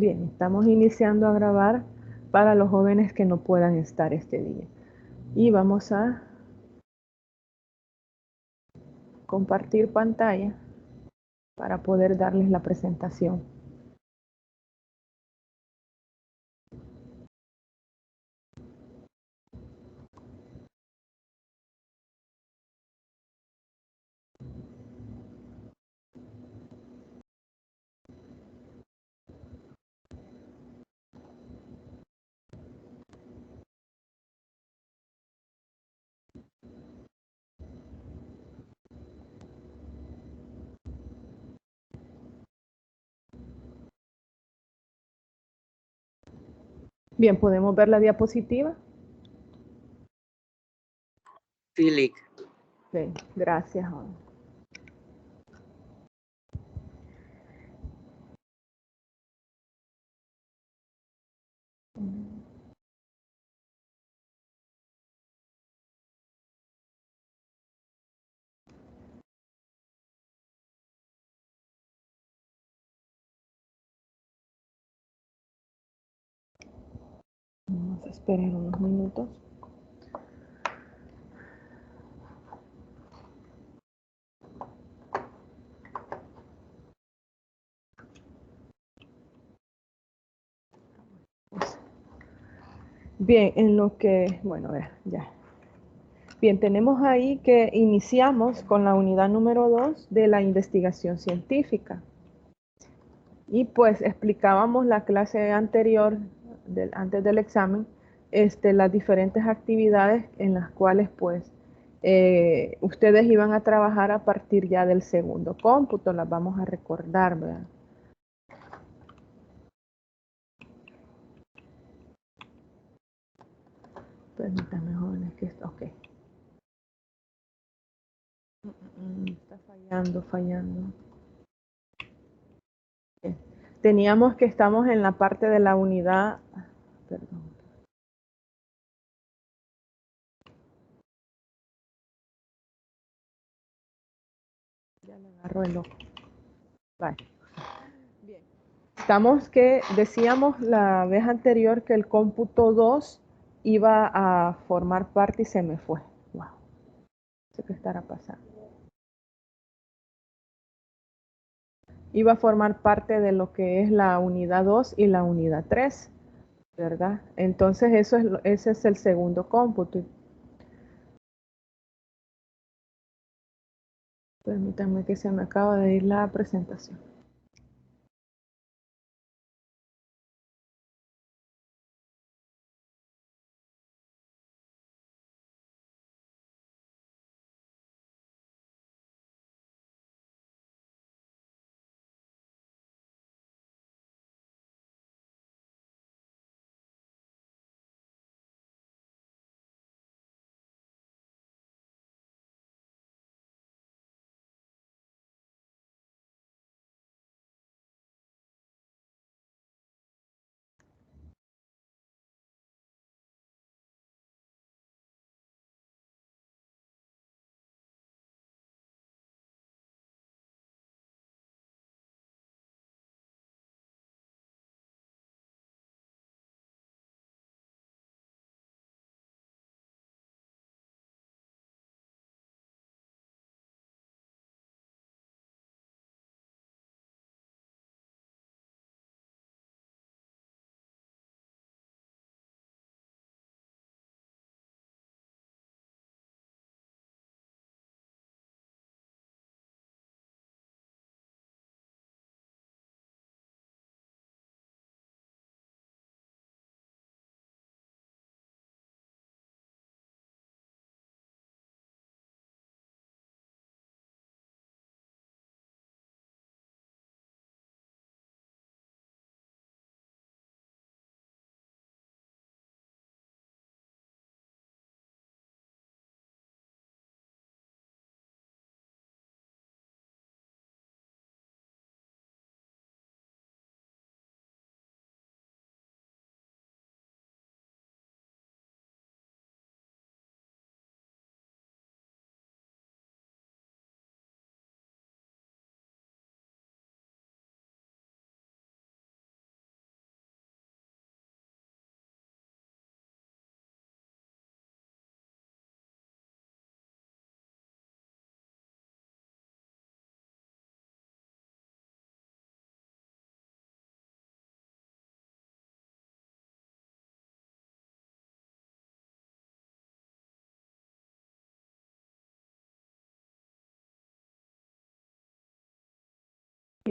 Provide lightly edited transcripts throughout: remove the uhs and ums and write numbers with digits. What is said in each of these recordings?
Bien, estamos iniciando a grabar para los jóvenes que no puedan estar este día. Y vamos a compartir pantalla para poder darles la presentación. Bien, ¿podemos ver la diapositiva? Sí, Lick. Bien, gracias. Vamos a esperar unos minutos. Bien, en lo que, bueno, a ver, ya. Bien, tenemos ahí que iniciamos con la unidad número 2 de la investigación científica. Y pues explicábamos la clase anterior, antes del examen, las diferentes actividades en las cuales pues ustedes iban a trabajar a partir ya del segundo cómputo, las vamos a recordar, ¿verdad? Permítanme, jóvenes, que esto, ok. Está fallando. Bien. Teníamos que estamos en la parte de la unidad, perdón. Ya le agarro el ojo. Vale. Bien. Estamos que decíamos la vez anterior que el cómputo 2 iba a formar parte y se me fue. Wow. No sé qué estará pasando. Iba a formar parte de lo que es la unidad 2 y la unidad 3, ¿verdad? Entonces ese es el segundo cómputo. Permítanme que se me acaba de ir la presentación.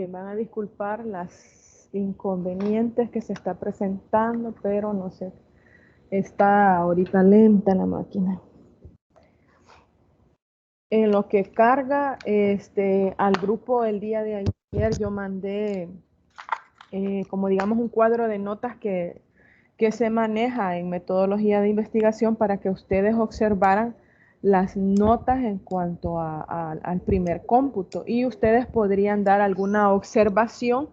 Van a disculpar las inconvenientes que se está presentando, pero no sé, está ahorita lenta la máquina. En lo que carga al grupo el día de ayer, yo mandé como digamos un cuadro de notas que se maneja en metodología de investigación para que ustedes observaran las notas en cuanto al primer cómputo y ustedes podrían dar alguna observación.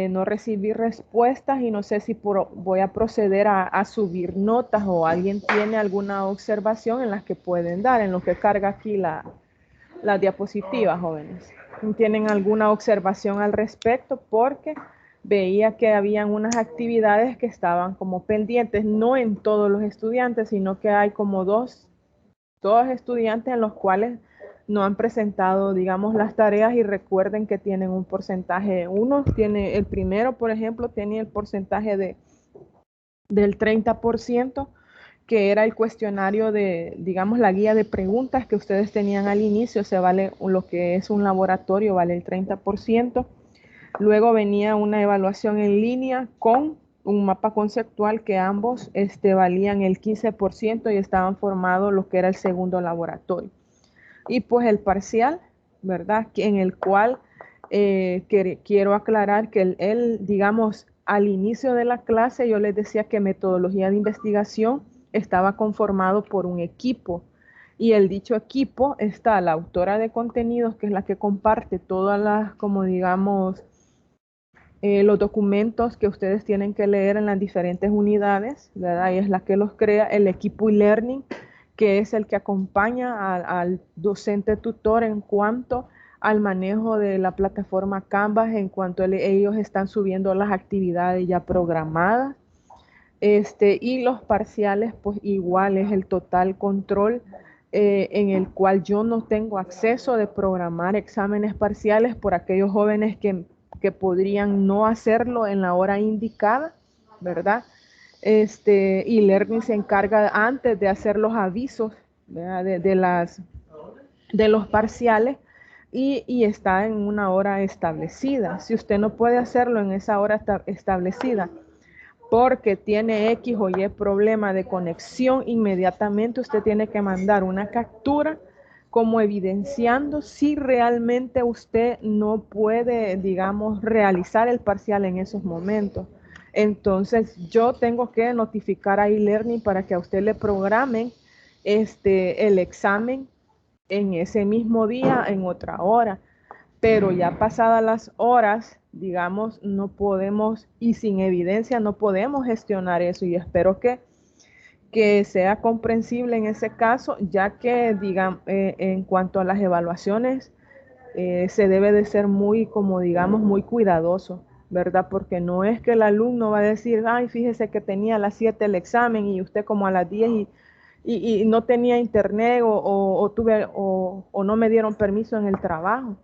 No recibí respuestas y no sé si voy a proceder a subir notas o alguien tiene alguna observación en las que pueden dar, en lo que carga aquí la diapositiva, jóvenes. ¿Tienen alguna observación al respecto? Porque veía que habían unas actividades que estaban como pendientes, no en todos los estudiantes, sino que hay como dos estudiantes en los cuales no han presentado, digamos, las tareas y recuerden que tienen un porcentaje. Uno tiene, el primero, por ejemplo, tiene el porcentaje del 30%, que era el cuestionario de, digamos, la guía de preguntas que ustedes tenían al inicio, se vale lo que es un laboratorio, vale el 30%. Luego venía una evaluación en línea con un mapa conceptual que ambos valían el 15% y estaban formados lo que era el segundo laboratorio. Y pues el parcial, ¿verdad? En el cual quiero aclarar que él, digamos, al inicio de la clase yo les decía que metodología de investigación estaba conformado por un equipo. Y el dicho equipo está la autora de contenidos, que es la que comparte todas las, como digamos, los documentos que ustedes tienen que leer en las diferentes unidades, ¿verdad? Y es la que los crea, el equipo e-learning, que es el que acompaña al docente tutor en cuanto al manejo de la plataforma Canvas, en cuanto ellos están subiendo las actividades ya programadas. Y los parciales, pues igual es el total control en el cual yo no tengo acceso de programar exámenes parciales por aquellos jóvenes que podrían no hacerlo en la hora indicada, ¿verdad? Y Learning se encarga antes de hacer los avisos, ¿verdad? De los parciales y está en una hora establecida. Si usted no puede hacerlo en esa hora establecida, porque tiene X o Y problema de conexión, inmediatamente usted tiene que mandar una captura como evidenciando si realmente usted no puede, digamos, realizar el parcial en esos momentos. Entonces, yo tengo que notificar a eLearning para que a usted le programen el examen en ese mismo día, en otra hora, pero ya pasadas las horas, digamos, no podemos, y sin evidencia no podemos gestionar eso, y espero que sea comprensible en ese caso, ya que, digamos, en cuanto a las evaluaciones, se debe de ser muy, como digamos, muy cuidadoso, ¿verdad? Porque no es que el alumno va a decir, ay, fíjese que tenía a las 7 el examen y usted como a las 10 y no tenía internet o no me dieron permiso en el trabajo.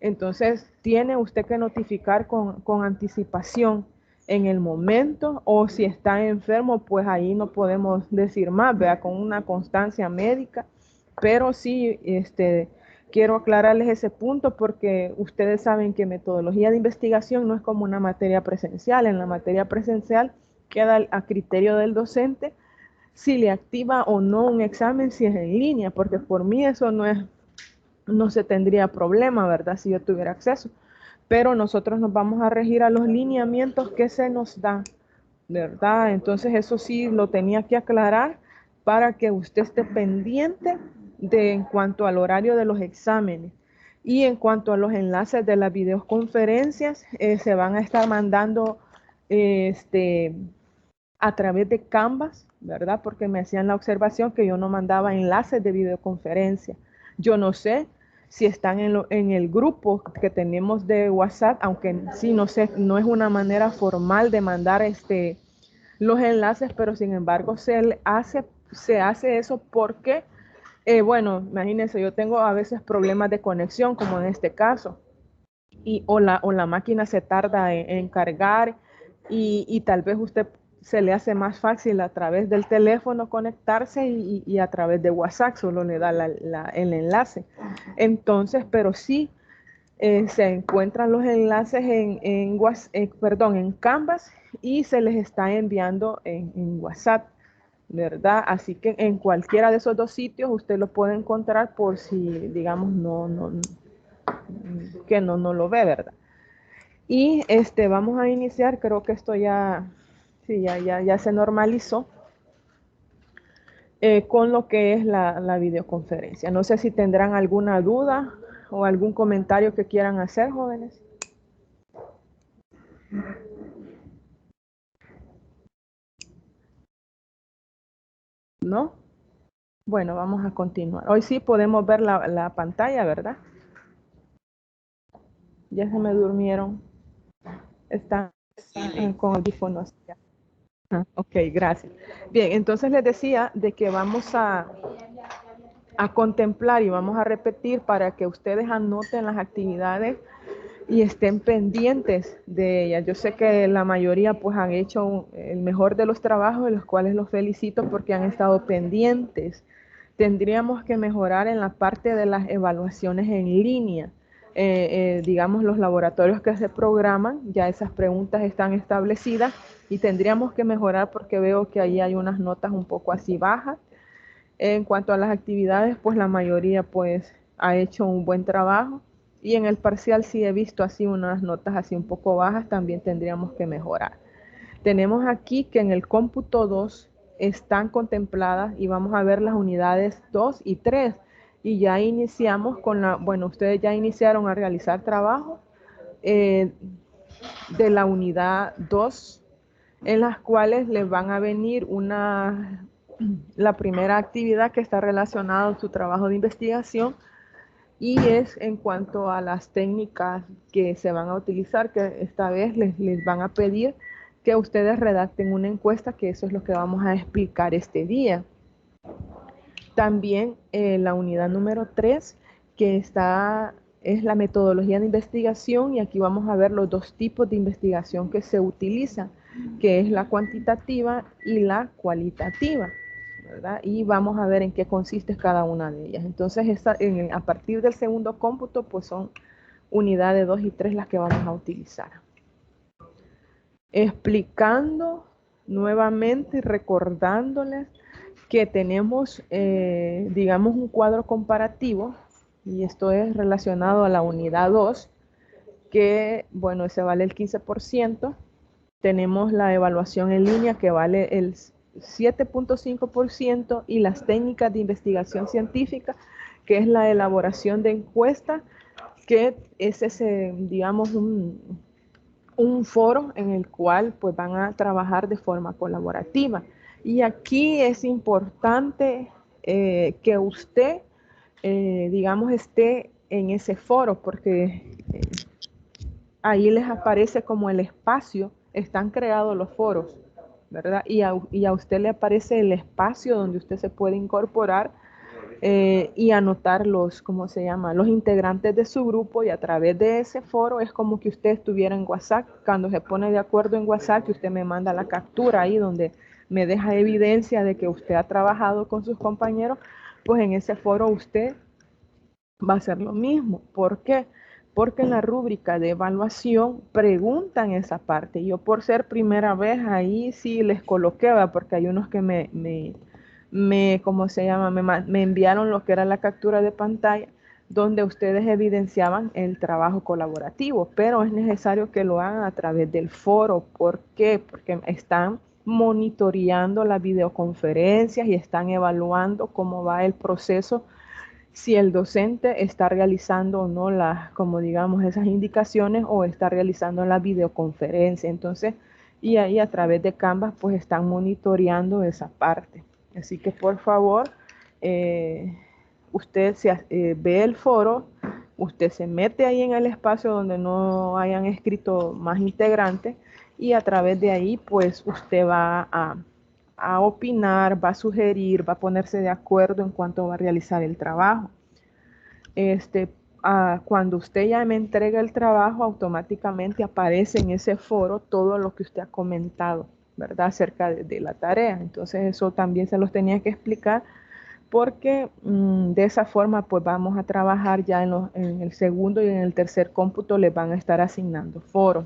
Entonces, tiene usted que notificar con anticipación en el momento, o si está enfermo, pues ahí no podemos decir más, vea, con una constancia médica, pero sí, quiero aclararles ese punto porque ustedes saben que metodología de investigación no es como una materia presencial. En la materia presencial queda a criterio del docente si le activa o no un examen si es en línea, porque por mí eso no se tendría problema, ¿verdad? Si yo tuviera acceso. Pero nosotros nos vamos a regir a los lineamientos que se nos dan, ¿verdad? Entonces eso sí lo tenía que aclarar para que usted esté pendiente de en cuanto al horario de los exámenes. Y en cuanto a los enlaces de las videoconferencias, se van a estar mandando a través de Canvas, ¿verdad? Porque me hacían la observación que yo no mandaba enlaces de videoconferencia. Yo no sé si están en el grupo que tenemos de WhatsApp, aunque sí, no sé, no es una manera formal de mandar los enlaces, pero sin embargo se hace eso porque, bueno, imagínense, yo tengo a veces problemas de conexión, como en este caso, o la máquina se tarda en cargar y tal vez usted se le hace más fácil a través del teléfono conectarse y a través de WhatsApp solo le da el enlace. Entonces, pero sí, Se encuentran los enlaces en Canvas y se les está enviando en WhatsApp, ¿verdad? Así que en cualquiera de esos dos sitios usted lo puede encontrar por si, digamos, no lo ve, ¿verdad? Y vamos a iniciar, creo que esto ya, sí, ya se normalizó con lo que es la videoconferencia. No sé si tendrán alguna duda o algún comentario que quieran hacer, jóvenes. ¿No? Bueno, vamos a continuar. Hoy sí podemos ver la pantalla, ¿verdad? Ya se me durmieron. Están con audífonos. Ok, gracias. Bien, entonces les decía de que vamos a contemplar y vamos a repetir para que ustedes anoten las actividades y estén pendientes de ellas. Yo sé que la mayoría pues han hecho el mejor de los trabajos, de los cuales los felicito porque han estado pendientes. Tendríamos que mejorar en la parte de las evaluaciones en línea. Digamos, los laboratorios que se programan, ya esas preguntas están establecidas y tendríamos que mejorar porque veo que ahí hay unas notas un poco así bajas. En cuanto a las actividades, pues la mayoría pues ha hecho un buen trabajo y en el parcial sí he visto así unas notas así un poco bajas, también tendríamos que mejorar. Tenemos aquí que en el cómputo 2 están contempladas y vamos a ver las unidades 2 y 3 y ya iniciamos con bueno, ustedes ya iniciaron a realizar trabajo eh, de la unidad 2 en las cuales les van a venir la primera actividad que está relacionada a su trabajo de investigación y es en cuanto a las técnicas que se van a utilizar, que esta vez les van a pedir que ustedes redacten una encuesta, que eso es lo que vamos a explicar este día. También la unidad número 3, que es la metodología de investigación, y aquí vamos a ver los dos tipos de investigación que se utilizan, que es la cuantitativa y la cualitativa, ¿verdad? Y vamos a ver en qué consiste cada una de ellas. Entonces, a partir del segundo cómputo, pues son unidades 2 y 3 las que vamos a utilizar. Explicando nuevamente y recordándoles que tenemos, digamos, un cuadro comparativo, y esto es relacionado a la unidad 2, que, bueno, ese vale el 15%. Tenemos la evaluación en línea que vale el 7.5% y las técnicas de investigación científica, que es la elaboración de encuestas, que es ese, digamos, un foro en el cual pues van a trabajar de forma colaborativa. Y aquí es importante que usted, digamos, esté en ese foro porque ahí les aparece como el espacio, están creados los foros, ¿verdad? Y a usted le aparece el espacio donde usted se puede incorporar y anotar ¿cómo se llama? Los integrantes de su grupo, y a través de ese foro es como que usted estuviera en WhatsApp. Cuando se pone de acuerdo en WhatsApp, que usted me manda la captura ahí donde me deja evidencia de que usted ha trabajado con sus compañeros, pues en ese foro usted va a hacer lo mismo. ¿Por qué? Porque en la rúbrica de evaluación preguntan esa parte. Yo por ser primera vez ahí sí les coloqué, ¿verdad? Porque hay unos que ¿cómo se llama? Me enviaron lo que era la captura de pantalla, donde ustedes evidenciaban el trabajo colaborativo, pero es necesario que lo hagan a través del foro. ¿Por qué? Porque están monitoreando las videoconferencias y están evaluando cómo va el proceso, si el docente está realizando o no como digamos, esas indicaciones o está realizando la videoconferencia. Entonces, y ahí a través de Canvas, pues están monitoreando esa parte. Así que por favor, usted ve el foro, usted se mete ahí en el espacio donde no hayan escrito más integrantes y a través de ahí, pues usted va a opinar, va a sugerir, va a ponerse de acuerdo en cuanto va a realizar el trabajo. Cuando usted ya me entrega el trabajo, automáticamente aparece en ese foro todo lo que usted ha comentado, ¿verdad? Acerca de la tarea. Entonces eso también se los tenía que explicar porque de esa forma pues vamos a trabajar ya en el segundo y en el tercer cómputo les van a estar asignando foro.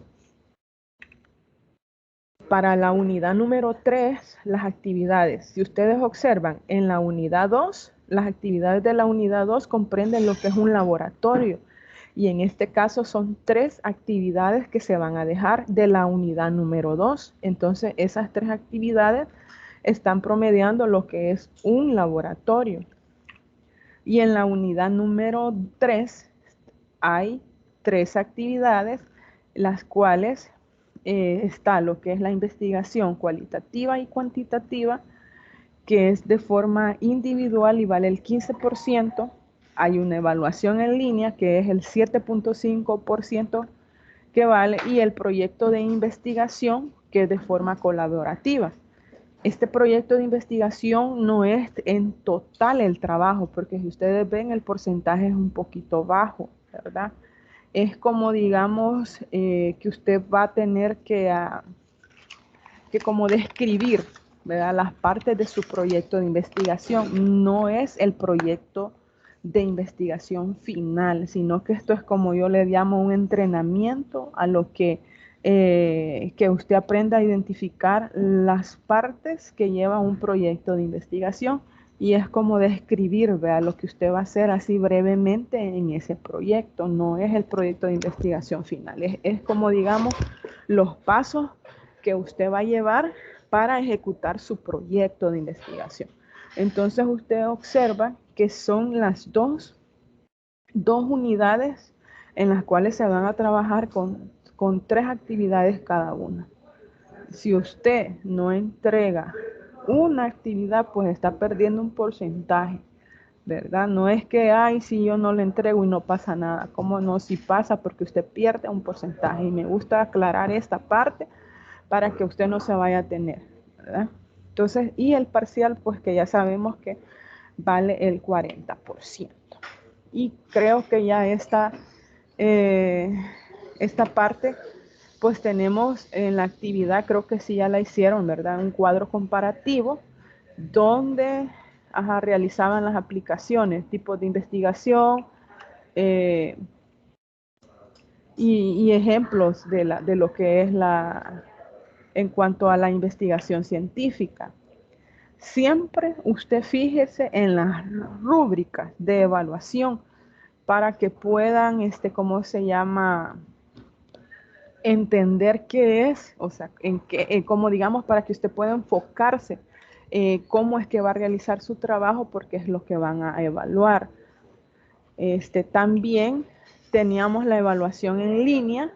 Para la unidad número 3, las actividades. Si ustedes observan, en la unidad 2, las actividades de la unidad 2 comprenden lo que es un laboratorio. Y en este caso son 3 actividades que se van a dejar de la unidad número 2. Entonces, esas 3 actividades están promediando lo que es un laboratorio. Y en la unidad número 3 hay 3 actividades, las cuales está lo que es la investigación cualitativa y cuantitativa, que es de forma individual y vale el 15%. Hay una evaluación en línea que es el 7.5% que vale, y el proyecto de investigación que es de forma colaborativa. Este proyecto de investigación no es en total el trabajo, porque si ustedes ven el porcentaje es un poquito bajo, ¿verdad? Es como digamos que usted va a tener que como describir, ¿verdad?, las partes de su proyecto de investigación. No es el proyecto de investigación final, sino que esto es, como yo le llamo, un entrenamiento a lo que usted aprenda a identificar las partes que lleva un proyecto de investigación, y es como describir, vea, lo que usted va a hacer así brevemente en ese proyecto. No es el proyecto de investigación final, es como digamos los pasos que usted va a llevar para ejecutar su proyecto de investigación. Entonces usted observa que son las dos unidades en las cuales se van a trabajar con 3 actividades cada una. Si usted no entrega una actividad, pues está perdiendo un porcentaje, ¿verdad? No es que, ay, si yo no le entrego y no pasa nada. ¿Cómo no? Si pasa, porque usted pierde un porcentaje. Y me gusta aclarar esta parte para que usted no se vaya a tener, ¿verdad? Entonces, y el parcial, pues que ya sabemos que vale el 40%. Y creo que ya esta parte, pues tenemos en la actividad, creo que sí ya la hicieron, ¿verdad? Un cuadro comparativo donde realizaban las aplicaciones, tipos de investigación y ejemplos de lo que es en cuanto a la investigación científica. Siempre usted fíjese en las rúbricas de evaluación para que puedan, ¿cómo se llama?, entender qué es, o sea, como digamos, para que usted pueda enfocarse cómo es que va a realizar su trabajo, porque es lo que van a evaluar. También teníamos la evaluación en línea,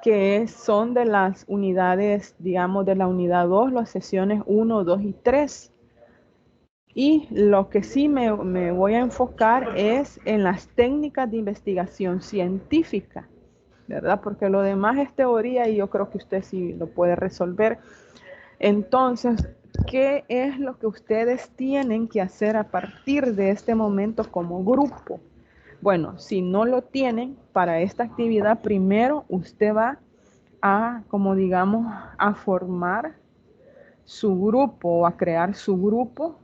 que son de las unidades, digamos, de la unidad 2, las sesiones 1, 2 y 3. Y lo que sí me voy a enfocar es en las técnicas de investigación científica, ¿verdad? Porque lo demás es teoría y yo creo que usted sí lo puede resolver. Entonces, ¿qué es lo que ustedes tienen que hacer a partir de este momento como grupo? Bueno, si no lo tienen para esta actividad, primero usted va como digamos, a formar su grupo o a crear su grupo,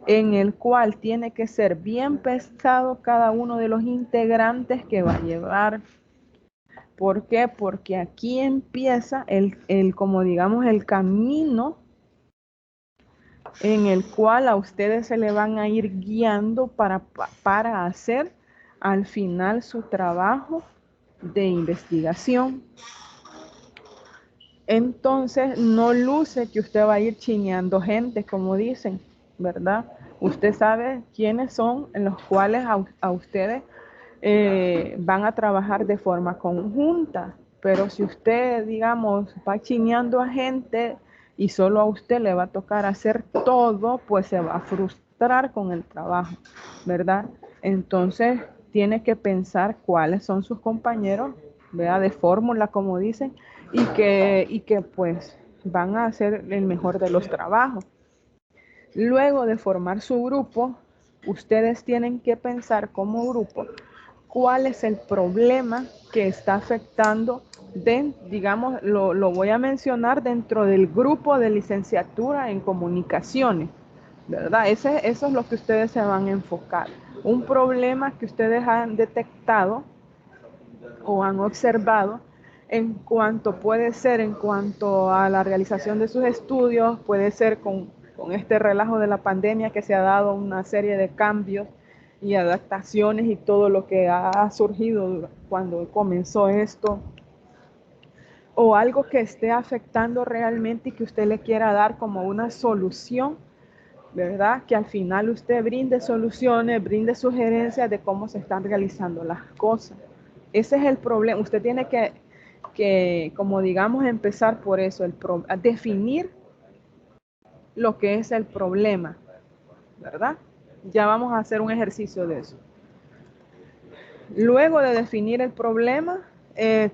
en el cual tiene que ser bien pesado cada uno de los integrantes que va a llevar. ¿Por qué? Porque aquí empieza como digamos, el camino en el cual a ustedes se le van a ir guiando para hacer al final su trabajo de investigación. Entonces, no luce que usted va a ir chineando gente, como dicen, ¿verdad? Usted sabe quiénes son en los cuales a ustedes van a trabajar de forma conjunta. Pero si usted, digamos, va chineando a gente y solo a usted le va a tocar hacer todo, pues se va a frustrar con el trabajo, ¿verdad? Entonces, tiene que pensar cuáles son sus compañeros, ¿verdad?, de fórmula, como dicen, y que pues van a hacer el mejor de los trabajos. Luego de formar su grupo, ustedes tienen que pensar como grupo cuál es el problema que está afectando, digamos, lo voy a mencionar dentro del grupo de licenciatura en comunicaciones, ¿verdad? Eso es lo que ustedes se van a enfocar. Un problema que ustedes han detectado o han observado en cuanto puede ser en cuanto a la realización de sus estudios, puede ser con este relajo de la pandemia que se ha dado una serie de cambios y adaptaciones y todo lo que ha surgido cuando comenzó esto, o algo que esté afectando realmente y que usted le quiera dar como una solución, ¿verdad? Que al final usted brinde soluciones, brinde sugerencias de cómo se están realizando las cosas. Ese es el problema. Usted tiene que como digamos, empezar por eso, a definir lo que es el problema, ¿verdad? Ya vamos a hacer un ejercicio de eso. Luego de definir el problema,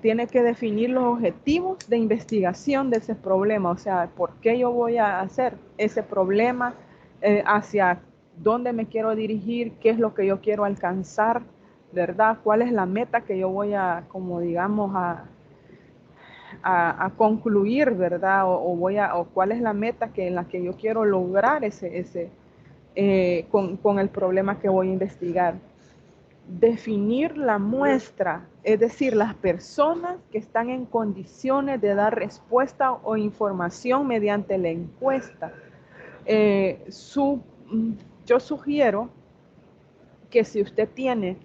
tiene que definir los objetivos de investigación de ese problema, o sea, por qué yo voy a hacer ese problema, hacia dónde me quiero dirigir, qué es lo que yo quiero alcanzar, ¿verdad? ¿Cuál es la meta que yo voy a, como digamos, a concluir, ¿verdad? O cuál es la meta en la que yo quiero lograr con el problema que voy a investigar. Definir la muestra, es decir, las personas que están en condiciones de dar respuesta o información mediante la encuesta. Eh, su, yo sugiero que si usted tiene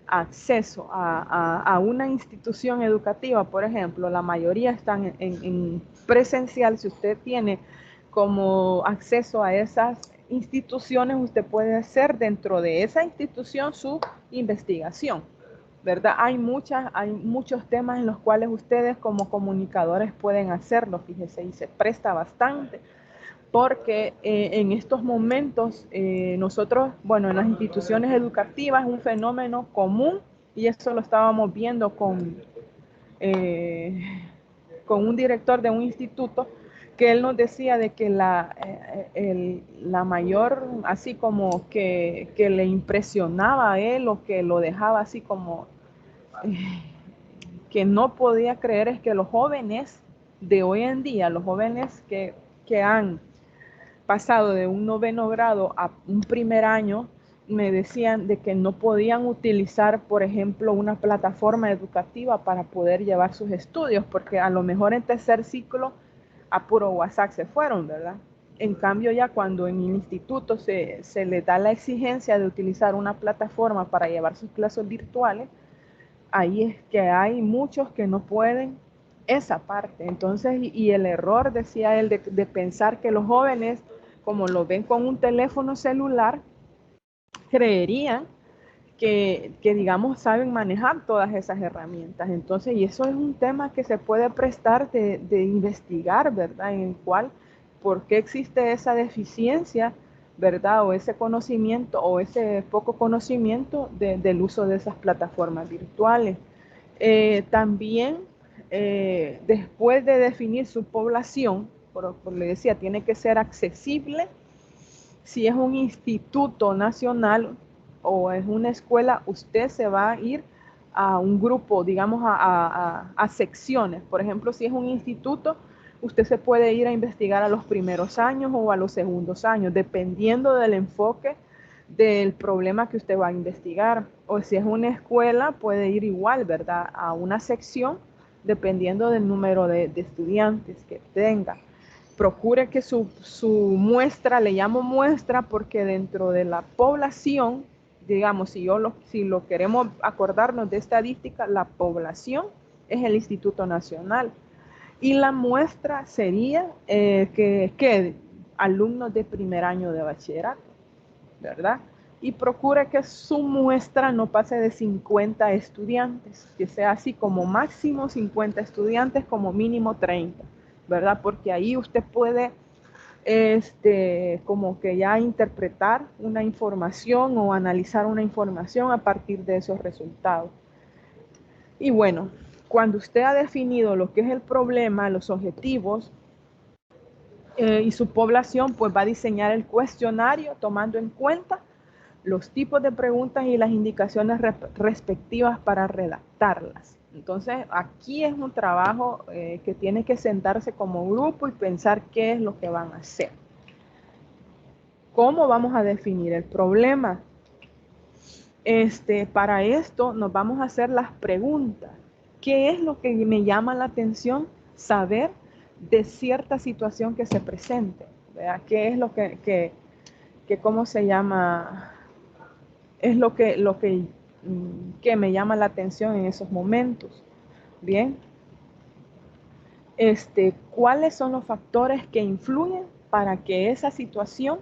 acceso a una institución educativa, por ejemplo, la mayoría están en presencial, si usted tiene como acceso a esas instituciones, usted puede hacer dentro de esa institución su investigación, ¿verdad? Hay muchos temas en los cuales ustedes como comunicadores pueden hacerlo, fíjese, y se presta bastante porque en estos momentos nosotros, bueno, en las instituciones educativas es un fenómeno común y eso lo estábamos viendo con un director de un instituto que él nos decía de que la mayor, así como que le impresionaba a él o que lo dejaba así como que no podía creer es que los jóvenes de hoy en día, los jóvenes que han pasado de un noveno grado a un primer año, me decían de que no podían utilizar, por ejemplo, una plataforma educativa para poder llevar sus estudios, porque a lo mejor en tercer ciclo a puro WhatsApp se fueron, ¿verdad? En cambio, ya cuando en el instituto se les da la exigencia de utilizar una plataforma para llevar sus clases virtuales, ahí es que hay muchos que no pueden esa parte. Entonces, y el error, decía él, de pensar que los jóvenes, como lo ven con un teléfono celular, creerían digamos, saben manejar todas esas herramientas. Entonces, y eso es un tema que se puede prestar de investigar, ¿verdad? En el cual, ¿por qué existe esa deficiencia, ¿verdad? O ese conocimiento o ese poco conocimiento del uso de esas plataformas virtuales. También, después de definir su población, por le decía, tiene que ser accesible. Si es un instituto nacional o es una escuela, usted se va a ir a un grupo, digamos, a secciones. Por ejemplo, si es un instituto, usted se puede ir a investigar a los primeros años o a los segundos años, dependiendo del enfoque del problema que usted va a investigar. O si es una escuela, puede ir igual, ¿verdad? A una sección, dependiendo del número de estudiantes que tenga. Procure que su muestra, le llamo muestra porque dentro de la población, digamos, si lo queremos acordarnos de estadística, la población es el Instituto Nacional. Y la muestra sería que alumnos de primer año de bachillerato, ¿verdad? Y procure que su muestra no pase de 50 estudiantes, que sea así como máximo 50 estudiantes, como mínimo 30, ¿verdad? Porque ahí usted puede como que ya interpretar una información o analizar una información a partir de esos resultados. Y bueno, cuando usted ha definido lo que es el problema, los objetivos y su población, pues va a diseñar el cuestionario tomando en cuenta los tipos de preguntas y las indicaciones respectivas para redactarlas. Entonces, aquí es un trabajo que tiene que sentarse como grupo y pensar qué es lo que van a hacer. ¿Cómo vamos a definir el problema? Para esto nos vamos a hacer las preguntas. ¿Qué es lo que me llama la atención saber de cierta situación que se presente? ¿Verdad? ¿Qué es lo que cómo se llama? Es que me llama la atención en esos momentos. Bien. ¿Cuáles son los factores que influyen para que esa situación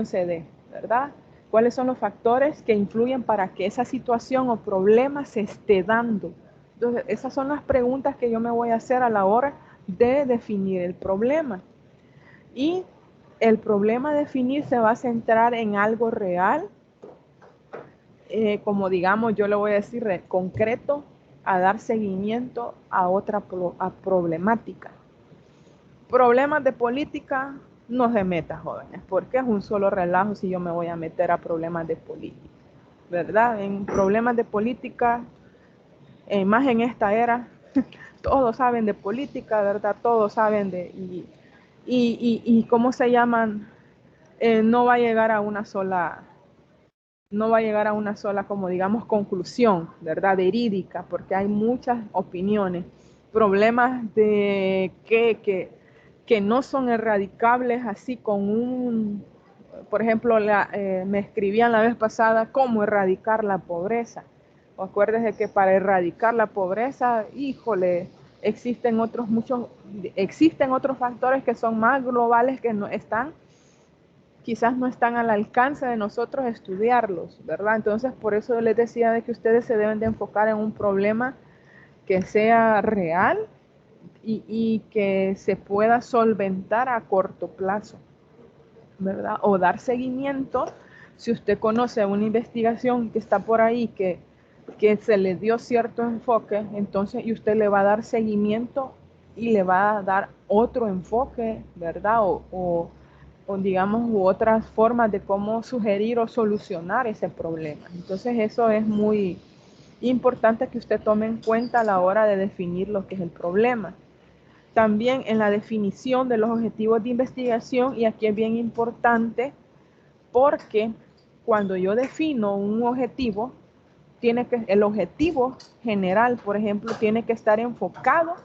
se dé, ¿verdad? ¿Cuáles son los factores que influyen para que esa situación o problema se esté dando? Entonces, esas son las preguntas que yo me voy a hacer a la hora de definir el problema. Y el problema a definir se va a centrar en algo real, como digamos, yo le voy a decir concreto, a dar seguimiento a otra problemática. Problemas de política, no se meta, jóvenes, porque es un solo relajo si yo me voy a meter a problemas de política, ¿verdad? En problemas de política, más en esta era, todos saben de política, ¿verdad? Todos saben y ¿cómo se llaman? No va a llegar a una sola, como digamos, conclusión, ¿verdad? Verídica, porque hay muchas opiniones, problemas de que no son erradicables así por ejemplo, me escribían la vez pasada cómo erradicar la pobreza. Acuérdense que para erradicar la pobreza, híjole, existen otros factores que son más globales que quizás no están al alcance de nosotros estudiarlos, ¿verdad? Entonces, por eso les decía de que ustedes se deben de enfocar en un problema que sea real y que se pueda solventar a corto plazo, ¿verdad? O dar seguimiento. Si usted conoce una investigación que está por ahí, que se le dio cierto enfoque, entonces, y usted le va a dar seguimiento y le va a dar otro enfoque, ¿verdad? O digamos, u otras formas de cómo sugerir o solucionar ese problema. Entonces, eso es muy importante que usted tome en cuenta a la hora de definir lo que es el problema. También en la definición de los objetivos de investigación, y aquí es bien importante porque cuando yo defino un objetivo, el objetivo general, por ejemplo, tiene que estar enfocado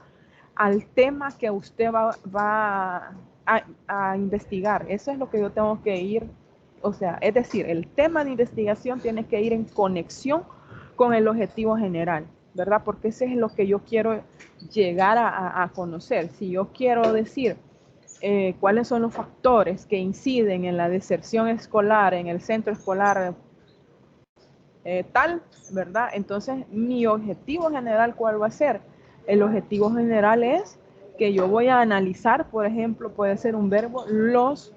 al tema que usted va a investigar. Eso es lo que yo tengo que ir, o sea, es decir, el tema de investigación tiene que ir en conexión con el objetivo general, ¿verdad? Porque ese es lo que yo quiero llegar a conocer. Si yo quiero decir cuáles son los factores que inciden en la deserción escolar, en el centro escolar tal, ¿verdad? Entonces, mi objetivo general, ¿cuál va a ser? El objetivo general es que yo voy a analizar, por ejemplo, puede ser un verbo, los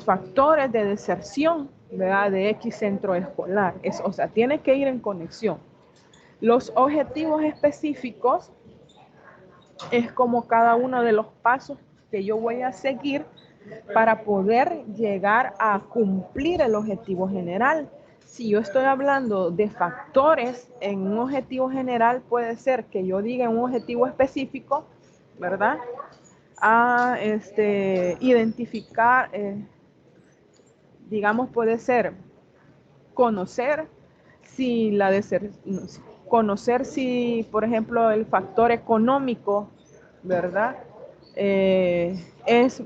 factores de deserción, ¿verdad? De X centro escolar. O sea, tiene que ir en conexión. Los objetivos específicos es como cada uno de los pasos que yo voy a seguir para poder llegar a cumplir el objetivo general. Si yo estoy hablando de factores en un objetivo general, puede ser que yo diga un objetivo específico, ¿verdad? A identificar, digamos, puede ser conocer conocer si, por ejemplo, el factor económico, ¿verdad? Es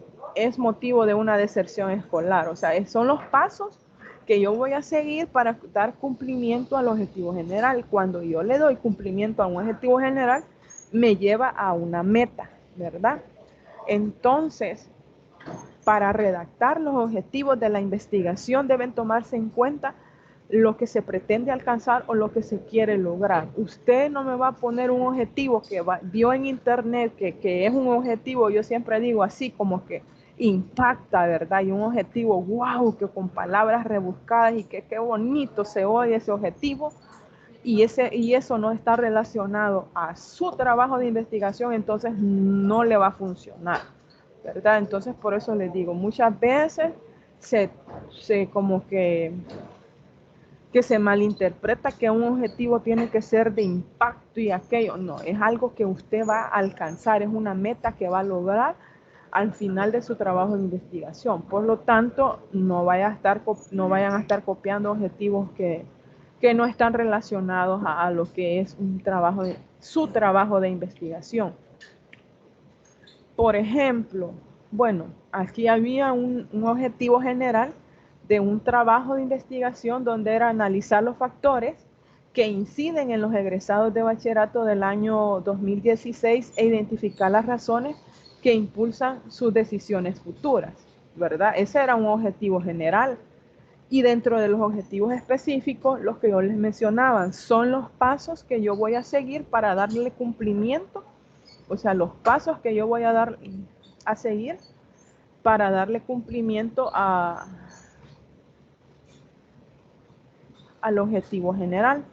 motivo de una deserción escolar. O sea, son los pasos que yo voy a seguir para dar cumplimiento al objetivo general. Cuando yo le doy cumplimiento a un objetivo general, me lleva a una meta, ¿verdad? Entonces, para redactar los objetivos de la investigación deben tomarse en cuenta lo que se pretende alcanzar o lo que se quiere lograr. Usted no me va a poner un objetivo que vio en internet, que es un objetivo, yo siempre digo así, como que impacta, ¿verdad? Y un objetivo, wow, que con palabras rebuscadas y que qué bonito se oye ese objetivo, y eso no está relacionado a su trabajo de investigación, entonces no le va a funcionar, ¿verdad? Entonces, por eso les digo, muchas veces se como que que se malinterpreta que un objetivo tiene que ser de impacto y aquello. No, es algo que usted va a alcanzar, es una meta que va a lograr al final de su trabajo de investigación. Por lo tanto, no vayan a estar copiando objetivos que no están relacionados a lo que es su trabajo de investigación. Por ejemplo, bueno, aquí había un objetivo general de un trabajo de investigación donde era analizar los factores que inciden en los egresados de bachillerato del año 2016 e identificar las razones que impulsan sus decisiones futuras, ¿verdad? Ese era un objetivo general. Y dentro de los objetivos específicos, los que yo les mencionaba, son los pasos que yo voy a seguir para darle cumplimiento, o sea, los pasos que yo voy a seguir para darle cumplimiento al objetivo general.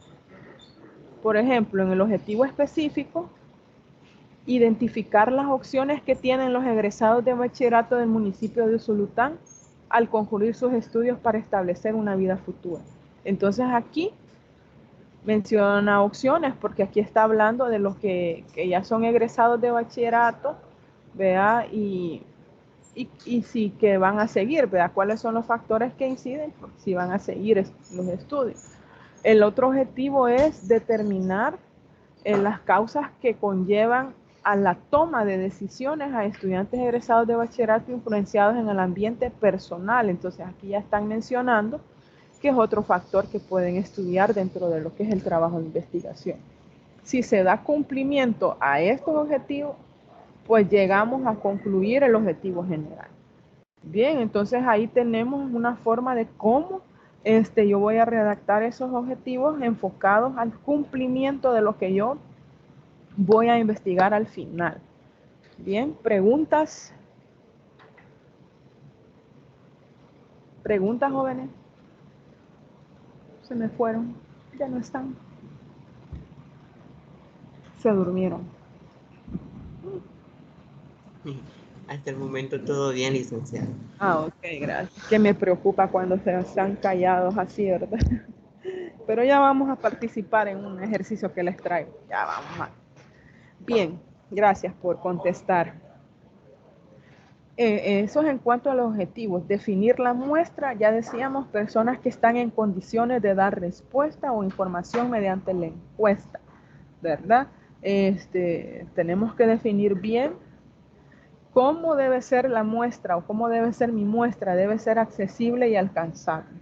Por ejemplo, en el objetivo específico, identificar las opciones que tienen los egresados de bachillerato del municipio de Usulután al concluir sus estudios para establecer una vida futura. Entonces aquí menciona opciones porque aquí está hablando de los que ya son egresados de bachillerato, ¿vea? Y sí que van a seguir, ¿verdad? ¿Cuáles son los factores que inciden? Si van a seguir los estudios. El otro objetivo es determinar las causas que conllevan a la toma de decisiones a estudiantes egresados de bachillerato influenciados en el ambiente personal. Entonces aquí ya están mencionando que es otro factor que pueden estudiar dentro de lo que es el trabajo de investigación. Si se da cumplimiento a estos objetivos, pues llegamos a concluir el objetivo general. Bien, entonces ahí tenemos una forma de cómo yo voy a redactar esos objetivos enfocados al cumplimiento de lo que yo voy a investigar al final. Bien, preguntas. ¿Preguntas, jóvenes? Se me fueron, ya no están. Se durmieron. Hasta el momento todo bien, licenciado. Ok, gracias. Que me preocupa cuando se están callados así, ¿verdad? Pero ya vamos a participar en un ejercicio que les traigo. Ya vamos a. Bien, gracias por contestar. Eso es en cuanto a los objetivos. Definir la muestra, ya decíamos, personas que están en condiciones de dar respuesta o información mediante la encuesta, ¿verdad? Tenemos que definir bien cómo debe ser la muestra o cómo debe ser mi muestra. Debe ser accesible y alcanzable.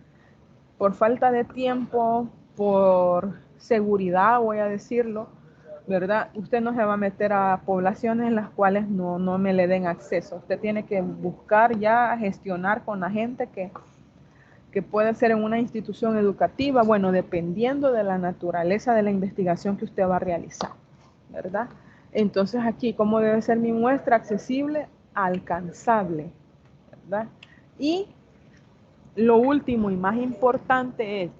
Por falta de tiempo, por seguridad, voy a decirlo, ¿verdad? Usted no se va a meter a poblaciones en las cuales no me le den acceso. Usted tiene que buscar ya gestionar con la gente que puede ser en una institución educativa, bueno, dependiendo de la naturaleza de la investigación que usted va a realizar, ¿verdad? Entonces aquí, ¿cómo debe ser mi muestra? Accesible, alcanzable, ¿verdad? Y lo último y más importante es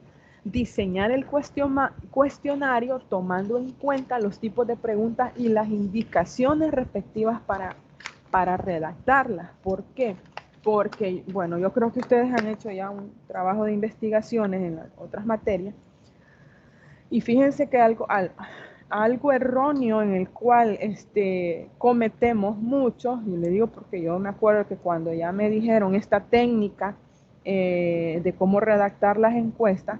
diseñar el cuestionario tomando en cuenta los tipos de preguntas y las indicaciones respectivas para redactarlas. ¿Por qué? Porque, bueno, yo creo que ustedes han hecho ya un trabajo de investigaciones en las otras materias y fíjense que algo erróneo en el cual cometemos muchos, y le digo porque yo me acuerdo que cuando ya me dijeron esta técnica de cómo redactar las encuestas,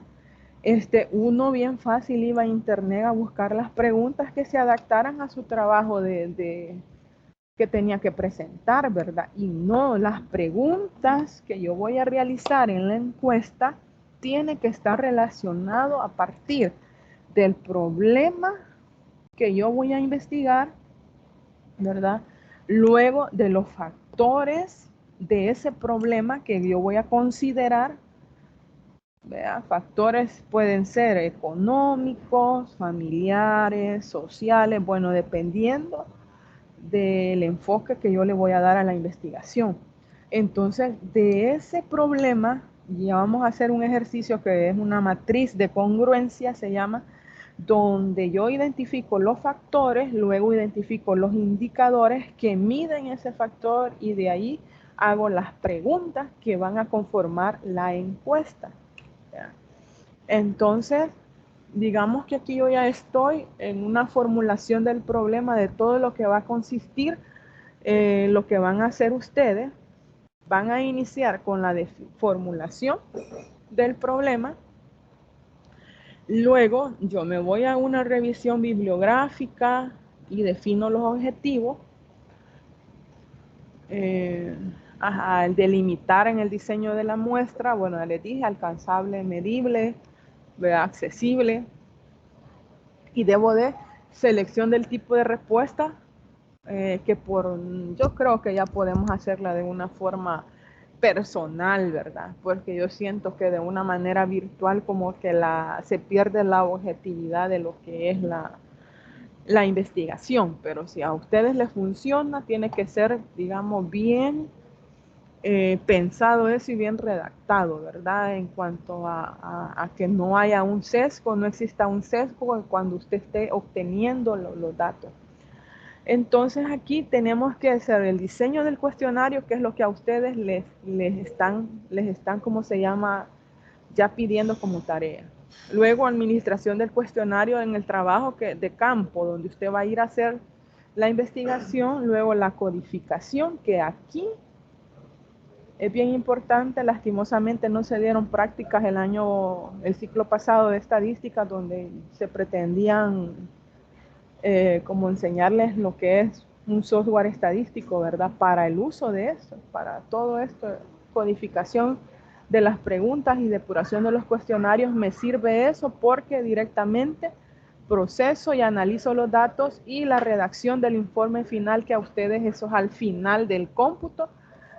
uno bien fácil iba a internet a buscar las preguntas que se adaptaran a su trabajo que tenía que presentar, ¿verdad? Y no, las preguntas que yo voy a realizar en la encuesta tienen que estar relacionado a partir del problema que yo voy a investigar, ¿verdad? Luego de los factores de ese problema que yo voy a considerar, ¿verdad? Factores pueden ser económicos, familiares, sociales, bueno, dependiendo del enfoque que yo le voy a dar a la investigación. Entonces, de ese problema, ya vamos a hacer un ejercicio que es una matriz de congruencia, se llama, donde yo identifico los factores, luego identifico los indicadores que miden ese factor y de ahí hago las preguntas que van a conformar la encuesta. Entonces, digamos que aquí yo ya estoy en una formulación del problema de todo lo que va a consistir, lo que van a hacer ustedes. Van a iniciar con la formulación del problema. Luego yo me voy a una revisión bibliográfica y defino los objetivos. Al delimitar en el diseño de la muestra, bueno, les dije alcanzable, medible, accesible. Y debo de selección del tipo de respuesta, yo creo que ya podemos hacerla de una forma personal, ¿verdad? Porque yo siento que de una manera virtual como que se pierde la objetividad de lo que es la investigación, pero si a ustedes les funciona, tiene que ser, digamos, bien pensado eso y bien redactado, ¿verdad? En cuanto a que no haya un sesgo, no exista un sesgo cuando usted esté obteniendo los datos. Entonces aquí tenemos que hacer el diseño del cuestionario, que es lo que a ustedes les están, ¿cómo se llama?, ya pidiendo como tarea. Luego administración del cuestionario en el trabajo de campo, donde usted va a ir a hacer la investigación. Luego la codificación, que aquí es bien importante. Lastimosamente no se dieron prácticas el ciclo pasado de estadística, donde se pretendían como enseñarles lo que es un software estadístico, ¿verdad? Para el uso de eso, para todo esto, codificación de las preguntas y depuración de los cuestionarios. Me sirve eso porque directamente proceso y analizo los datos, y la redacción del informe final, que a ustedes eso es al final del cómputo,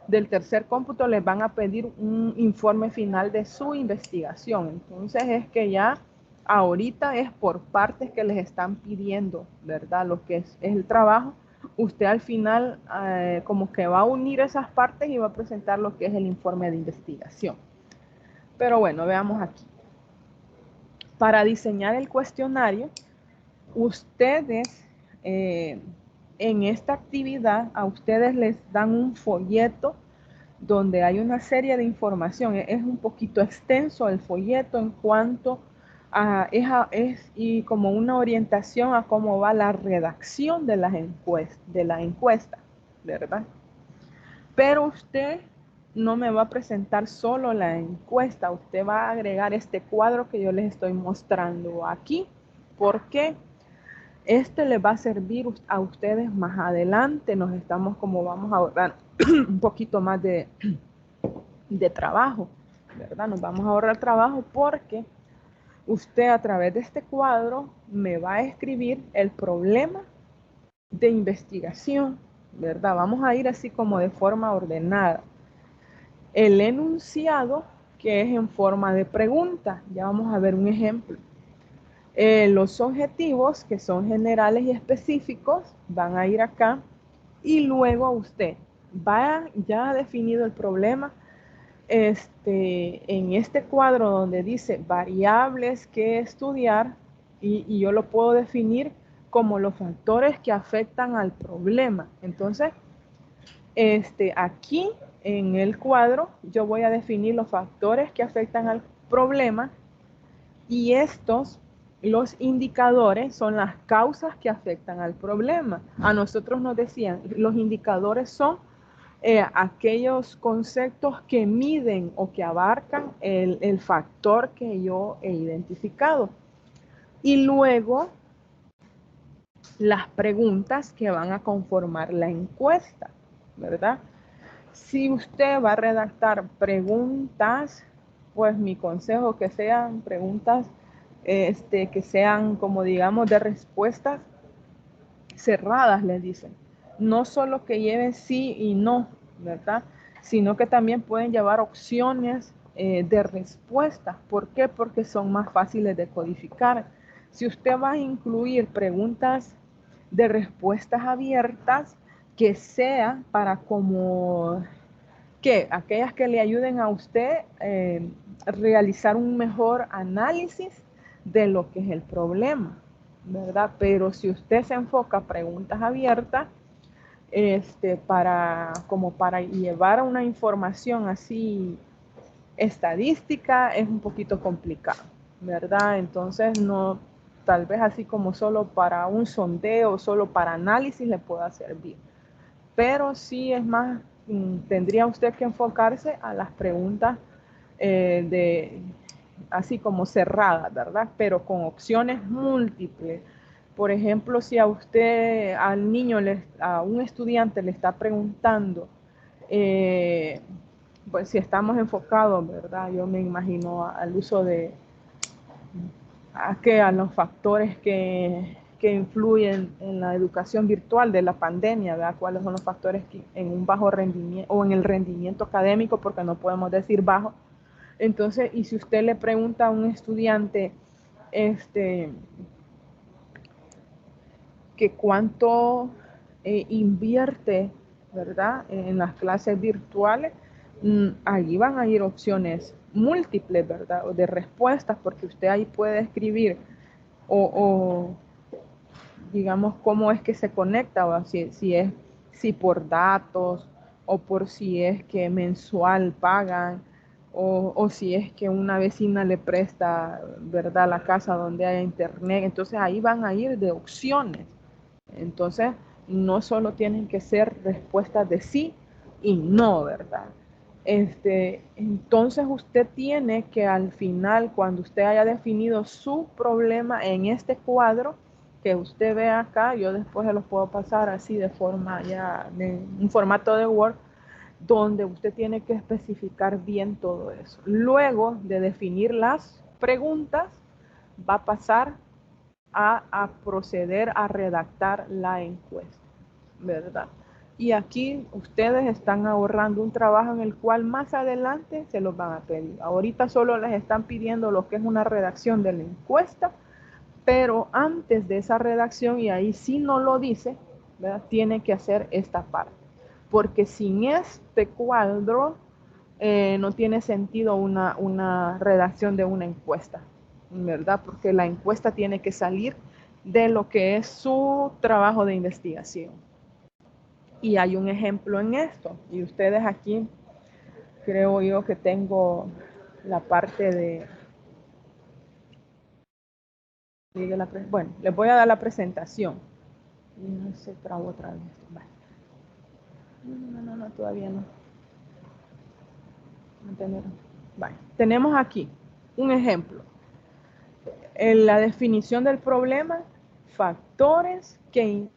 del tercer cómputo, les van a pedir un informe final de su investigación. Entonces es que ya ahorita es por partes que les están pidiendo, ¿verdad? Lo que es el trabajo. Usted al final como que va a unir esas partes y va a presentar lo que es el informe de investigación. Pero bueno, veamos aquí. Para diseñar el cuestionario, ustedes en esta actividad a ustedes les dan un folleto donde hay una serie de información. Es un poquito extenso el folleto en cuanto y como una orientación a cómo va la redacción de la encuesta, ¿verdad? Pero usted no me va a presentar solo la encuesta, usted va a agregar este cuadro que yo les estoy mostrando aquí. ¿Por qué? Este les va a servir a ustedes más adelante. Vamos a ahorrar un poquito más de trabajo, ¿verdad? Nos vamos a ahorrar trabajo porque usted a través de este cuadro me va a escribir el problema de investigación, ¿verdad? Vamos a ir así como de forma ordenada. El enunciado, que es en forma de pregunta. Ya vamos a ver un ejemplo. Los objetivos, que son generales y específicos, van a ir acá. Y luego usted va ya definido el problema. En este cuadro donde dice variables que estudiar, y yo lo puedo definir como los factores que afectan al problema. Entonces, aquí en el cuadro yo voy a definir los factores que afectan al problema, y los indicadores son las causas que afectan al problema. A nosotros nos decían, los indicadores son aquellos conceptos que miden o que abarcan el factor que yo he identificado. Y luego las preguntas que van a conformar la encuesta, ¿verdad? Si usted va a redactar preguntas, pues mi consejo que sean preguntas que sean, como digamos, de respuestas cerradas, les dicen. No solo que lleven sí y no, ¿verdad? Sino que también pueden llevar opciones de respuesta. ¿Por qué? Porque son más fáciles de codificar. Si usted va a incluir preguntas de respuestas abiertas, que sea para aquellas que le ayuden a usted realizar un mejor análisis de lo que es el problema, ¿verdad? Pero si usted se enfoca a preguntas abiertas, como para llevar a una información así estadística, es un poquito complicado. ¿verdad? Entonces no, tal vez así como solo para un sondeo, solo para análisis le pueda servir. Pero sí es más, tendría usted que enfocarse a las preguntas así como cerradas, ¿verdad? Pero con opciones múltiples. Por ejemplo, si a usted, al niño, a un estudiante le está preguntando, pues si estamos enfocados, ¿verdad? Yo me imagino al uso de, a los factores que influyen en la educación virtual de la pandemia, ¿verdad? ¿Cuáles son los factores que en un bajo rendimiento o en el rendimiento académico, porque no podemos decir bajo? Entonces, y si usted le pregunta a un estudiante, que cuánto invierte, ¿verdad? En las clases virtuales, ahí van a ir opciones múltiples, ¿verdad? O de respuestas, porque usted ahí puede escribir o digamos, cómo es que se conecta, o si por datos, o por si es que mensual pagan, o si es que una vecina le presta, ¿verdad?, la casa donde haya internet. Entonces ahí van a ir de opciones. Entonces, no solo tienen que ser respuestas de sí y no, ¿verdad? Entonces usted tiene que al final, cuando usted haya definido su problema en este cuadro que usted ve acá, yo después se los puedo pasar así de forma ya, de un formato de Word, donde usted tiene que especificar bien todo eso. Luego de definir las preguntas, va a pasar a proceder a redactar la encuesta, ¿verdad? Y aquí ustedes están ahorrando un trabajo en el cual más adelante se los van a pedir. Ahorita solo les están pidiendo lo que es una redacción de la encuesta, pero antes de esa redacción, y ahí sí no lo dice, ¿verdad?, tiene que hacer esta parte. Porque sin este cuadro no tiene sentido una redacción de una encuesta, ¿verdad? Porque la encuesta tiene que salir de lo que es su trabajo de investigación. Y hay un ejemplo en esto. Y ustedes aquí, creo yo que tengo la parte de... Bueno, les voy a dar la presentación. Y no se trabó otra vez. Vale. No, todavía no. Vale. Tenemos aquí un ejemplo. En la definición del problema, factores que...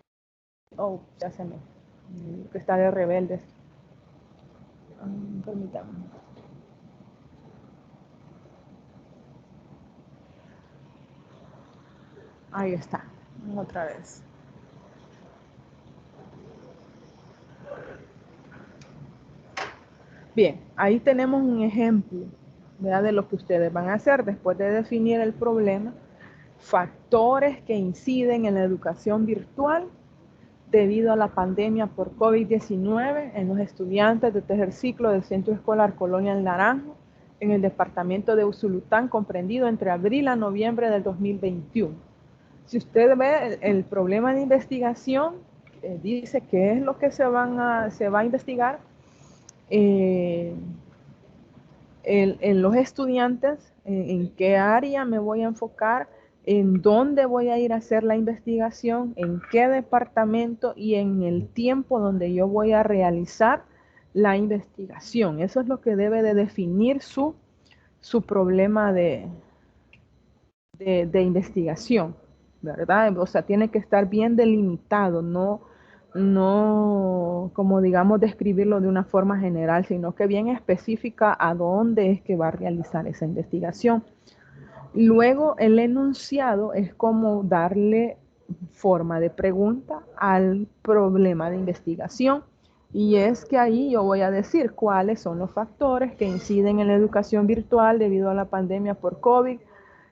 Oh, ya se me... que está de rebeldes. Permítanme. Ahí está. Otra vez. Bien, ahí tenemos un ejemplo, ¿verdad?, de lo que ustedes van a hacer después de definir el problema. Factores que inciden en la educación virtual debido a la pandemia por COVID-19 en los estudiantes de tercer ciclo del Centro Escolar Colonia El Naranjo en el departamento de Usulután, comprendido entre abril a noviembre del 2021. Si usted ve el problema de investigación, dice qué es lo que se va a investigar. En los estudiantes, en qué área me voy a enfocar, en dónde voy a ir a hacer la investigación, en qué departamento y en el tiempo donde yo voy a realizar la investigación. Eso es lo que debe de definir su problema de investigación, ¿verdad? O sea, tiene que estar bien delimitado, no como digamos describirlo de una forma general, sino que bien específica a dónde es que va a realizar esa investigación. Luego, el enunciado es como darle forma de pregunta al problema de investigación. Y es que ahí yo voy a decir cuáles son los factores que inciden en la educación virtual debido a la pandemia por COVID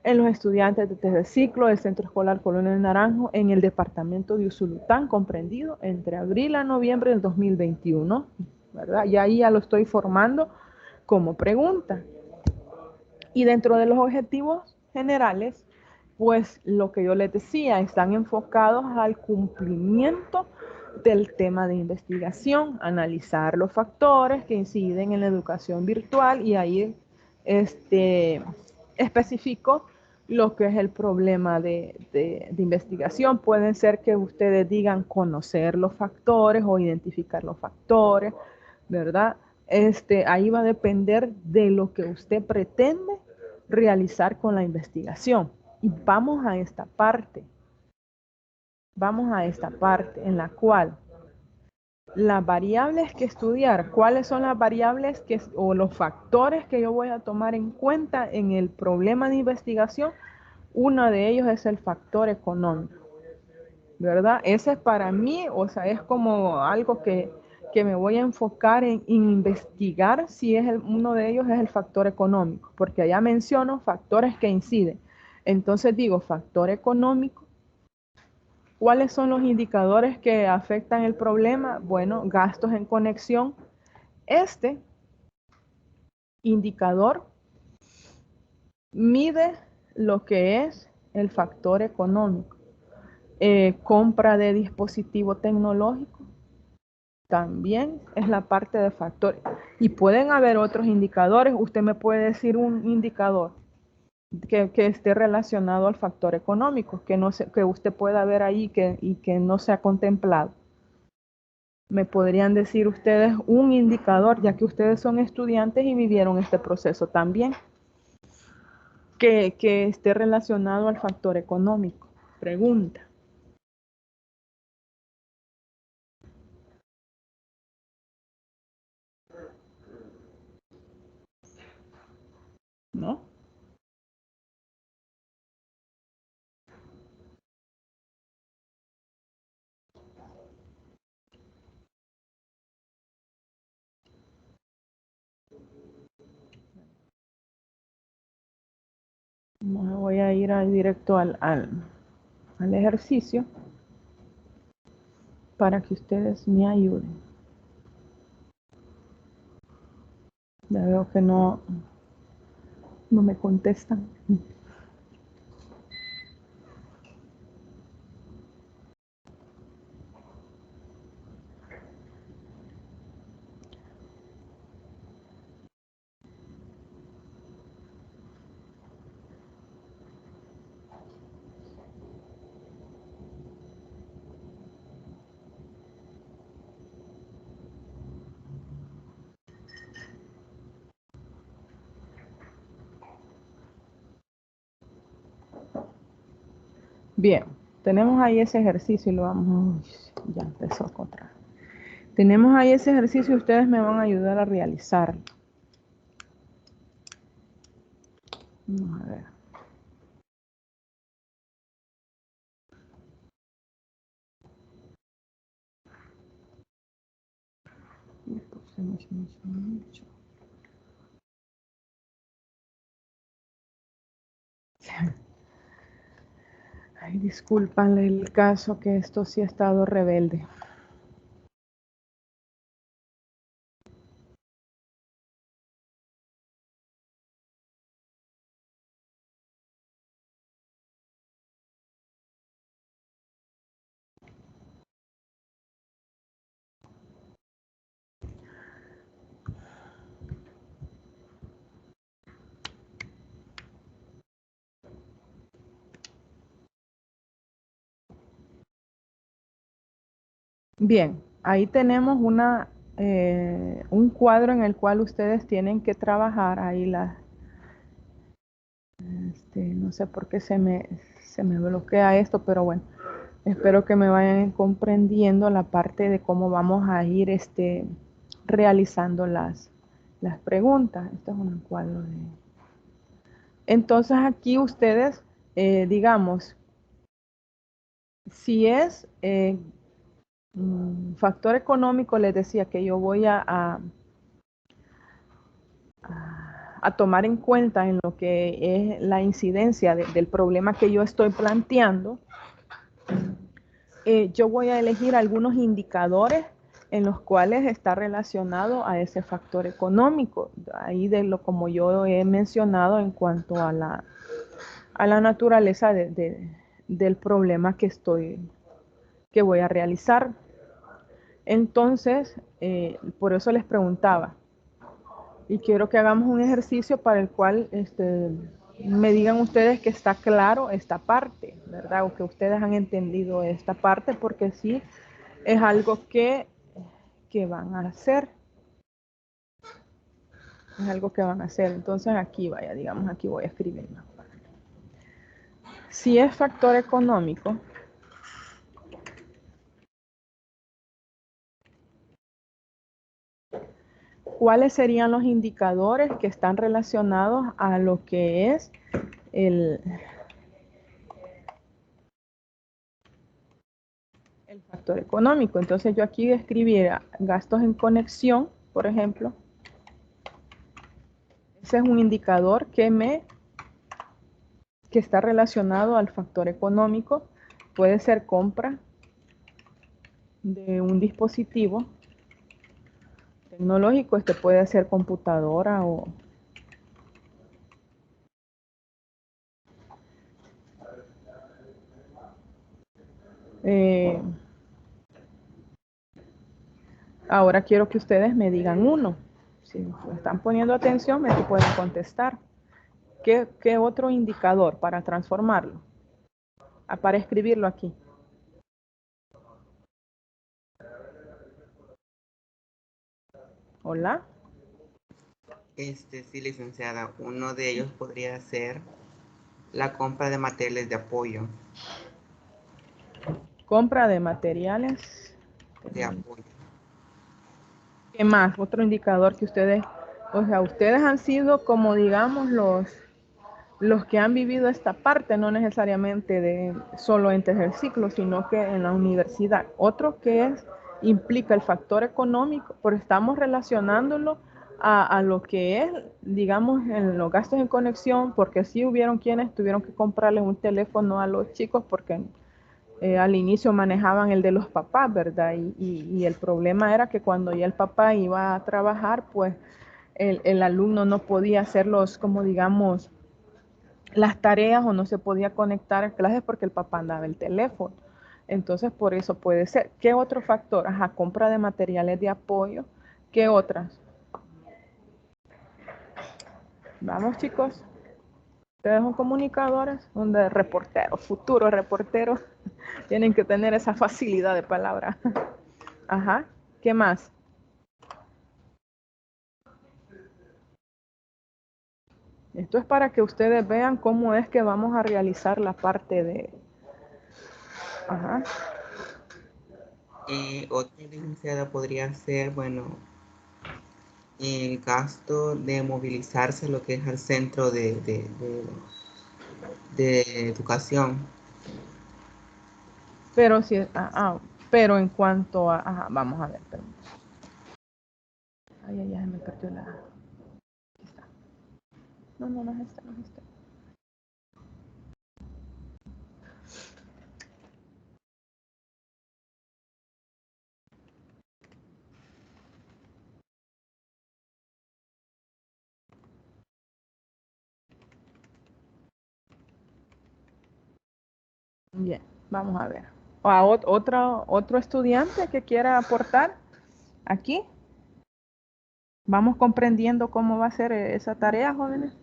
en los estudiantes de tercer ciclo del Centro Escolar Colonia del Naranjo en el departamento de Usulután, comprendido entre abril a noviembre del 2021, ¿verdad? Y ahí ya lo estoy formando como pregunta. Y dentro de los objetivos generales, pues lo que yo les decía, están enfocados al cumplimiento del tema de investigación, analizar los factores que inciden en la educación virtual y ahí especifico lo que es el problema de investigación. Pueden ser que ustedes digan conocer los factores o identificar los factores, ¿verdad? Ahí va a depender de lo que usted pretende realizar con la investigación. Y vamos a esta parte. Vamos a esta parte en la cual las variables que estudiar, cuáles son las variables o los factores que yo voy a tomar en cuenta en el problema de investigación. Uno de ellos es el factor económico, ¿verdad? Ese es para mí, o sea, es como algo que me voy a enfocar en investigar si es uno de ellos es el factor económico, porque allá menciono factores que inciden. Entonces digo, factor económico. ¿Cuáles son los indicadores que afectan el problema? Bueno, gastos en conexión. Este indicador mide lo que es el factor económico. Compra de dispositivo tecnológico también es la parte de factores. Y pueden haber otros indicadores. Usted me puede decir un indicador que esté relacionado al factor económico, que usted pueda ver ahí y que no se ha contemplado. Me podrían decir ustedes un indicador, ya que ustedes son estudiantes y vivieron este proceso también, que esté relacionado al factor económico. Pregunta. ¿No? Me voy a ir directo al ejercicio para que ustedes me ayuden. Ya veo que no me contestan. Bien, tenemos ahí ese ejercicio y lo vamos. Ya empezó otra. Tenemos ahí ese ejercicio y ustedes me van a ayudar a realizarlo. Vamos a ver. Mucho. Ay, discúlpanle el caso que esto sí ha estado rebelde. Bien, ahí tenemos un cuadro en el cual ustedes tienen que trabajar. Ahí no sé por qué se me bloquea esto, pero bueno, espero que me vayan comprendiendo la parte de cómo vamos a ir realizando las preguntas. Esto es un cuadro de... Entonces aquí ustedes, digamos, si es factor económico, les decía que yo voy a tomar en cuenta en lo que es la incidencia del problema que yo estoy planteando. Yo voy a elegir algunos indicadores en los cuales está relacionado a ese factor económico, ahí como yo he mencionado en cuanto a la naturaleza del problema que voy a realizar. Entonces, por eso les preguntaba, y quiero que hagamos un ejercicio para el cual me digan ustedes que está claro esta parte, ¿verdad? O que ustedes han entendido esta parte, porque sí es algo que van a hacer. Es algo que van a hacer. Entonces aquí vaya, digamos, aquí voy a escribir. Si es factor económico, ¿cuáles serían los indicadores que están relacionados a lo que es el factor económico? Entonces yo aquí escribiera gastos en conexión, por ejemplo. Ese es un indicador que está relacionado al factor económico. Puede ser compra de un dispositivo tecnológico. Este puede ser computadora o ahora quiero que ustedes me digan uno. Si me están poniendo atención, me pueden contestar. ¿Qué otro indicador para transformarlo? Para escribirlo aquí. Hola. Sí, licenciada. Uno de ellos podría ser la compra de materiales de apoyo. Compra de materiales. De apoyo. ¿Qué más? Otro indicador que ustedes, o sea, ustedes han sido como digamos los que han vivido esta parte, no necesariamente de solo en tercer ciclo, sino que en la universidad. Otro que implica el factor económico, pero estamos relacionándolo a lo que es, digamos, en los gastos en conexión, porque sí hubieron quienes tuvieron que comprarle un teléfono a los chicos porque al inicio manejaban el de los papás, ¿verdad? Y el problema era que cuando ya el papá iba a trabajar, pues el alumno no podía hacer como digamos, las tareas o no se podía conectar a clases porque el papá andaba el teléfono. Entonces, por eso puede ser. ¿Qué otro factor? Ajá, compra de materiales de apoyo. ¿Qué otras? Vamos, chicos. Ustedes son comunicadores, son de reporteros, futuros reporteros. Tienen que tener esa facilidad de palabra. Ajá. ¿Qué más? Esto es para que ustedes vean cómo es que vamos a realizar la parte de... Ajá. Otra licenciada podría ser, bueno, el gasto de movilizarse lo que es al centro de educación. Pero si... pero en cuanto a... Ajá, vamos a ver. Pero, ay, se me perdió la... Aquí está. No, no es esta, no es esta. Bien, vamos a ver. Otro estudiante que quiera aportar aquí. Vamos comprendiendo cómo va a ser esa tarea, jóvenes.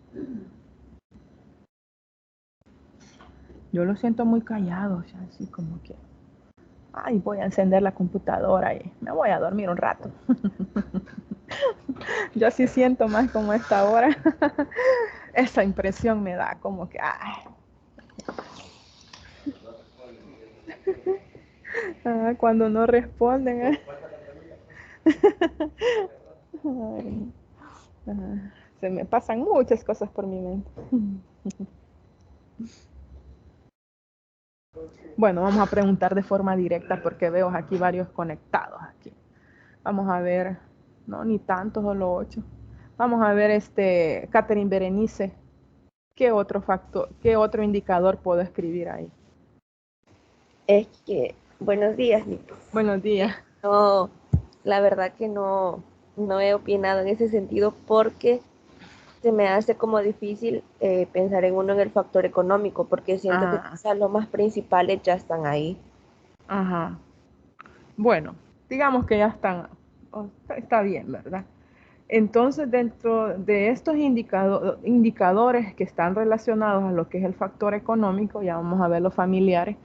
Yo lo siento muy callado, o sea, así como que... Ay, voy a encender la computadora y me voy a dormir un rato. Yo así siento más como esta hora. Esa impresión me da como que... Ay. Cuando no responden. Ay. Se me pasan muchas cosas por mi mente. Bueno, vamos a preguntar de forma directa porque veo aquí varios conectados aquí. Vamos a ver, no, ni tantos, solo 8. Vamos a ver, Catherine Berenice, ¿qué otro factor, qué otro indicador puedo escribir ahí? Es que, buenos días, Nico. Buenos días. No, la verdad que no he opinado en ese sentido porque se me hace como difícil pensar en uno en el factor económico, porque siento que quizás los más principales ya están ahí. Ajá. Bueno, digamos que ya están, está bien, ¿verdad? Entonces, dentro de estos indicadores que están relacionados a lo que es el factor económico, ya vamos a ver los familiares,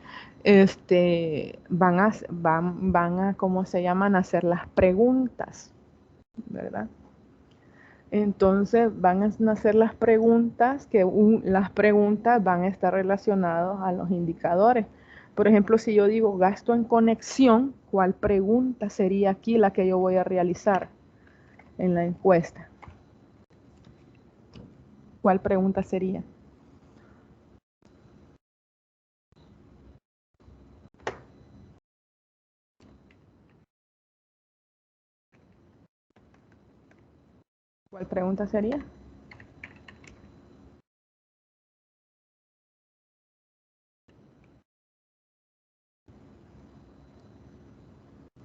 van a, ¿cómo se llaman? A hacer las preguntas, ¿verdad? Entonces van a hacer las preguntas, las preguntas van a estar relacionadas a los indicadores. Por ejemplo, si yo digo gasto en conexión, ¿cuál pregunta sería aquí la que yo voy a realizar en la encuesta? ¿Cuál pregunta sería? ¿Cuál pregunta sería?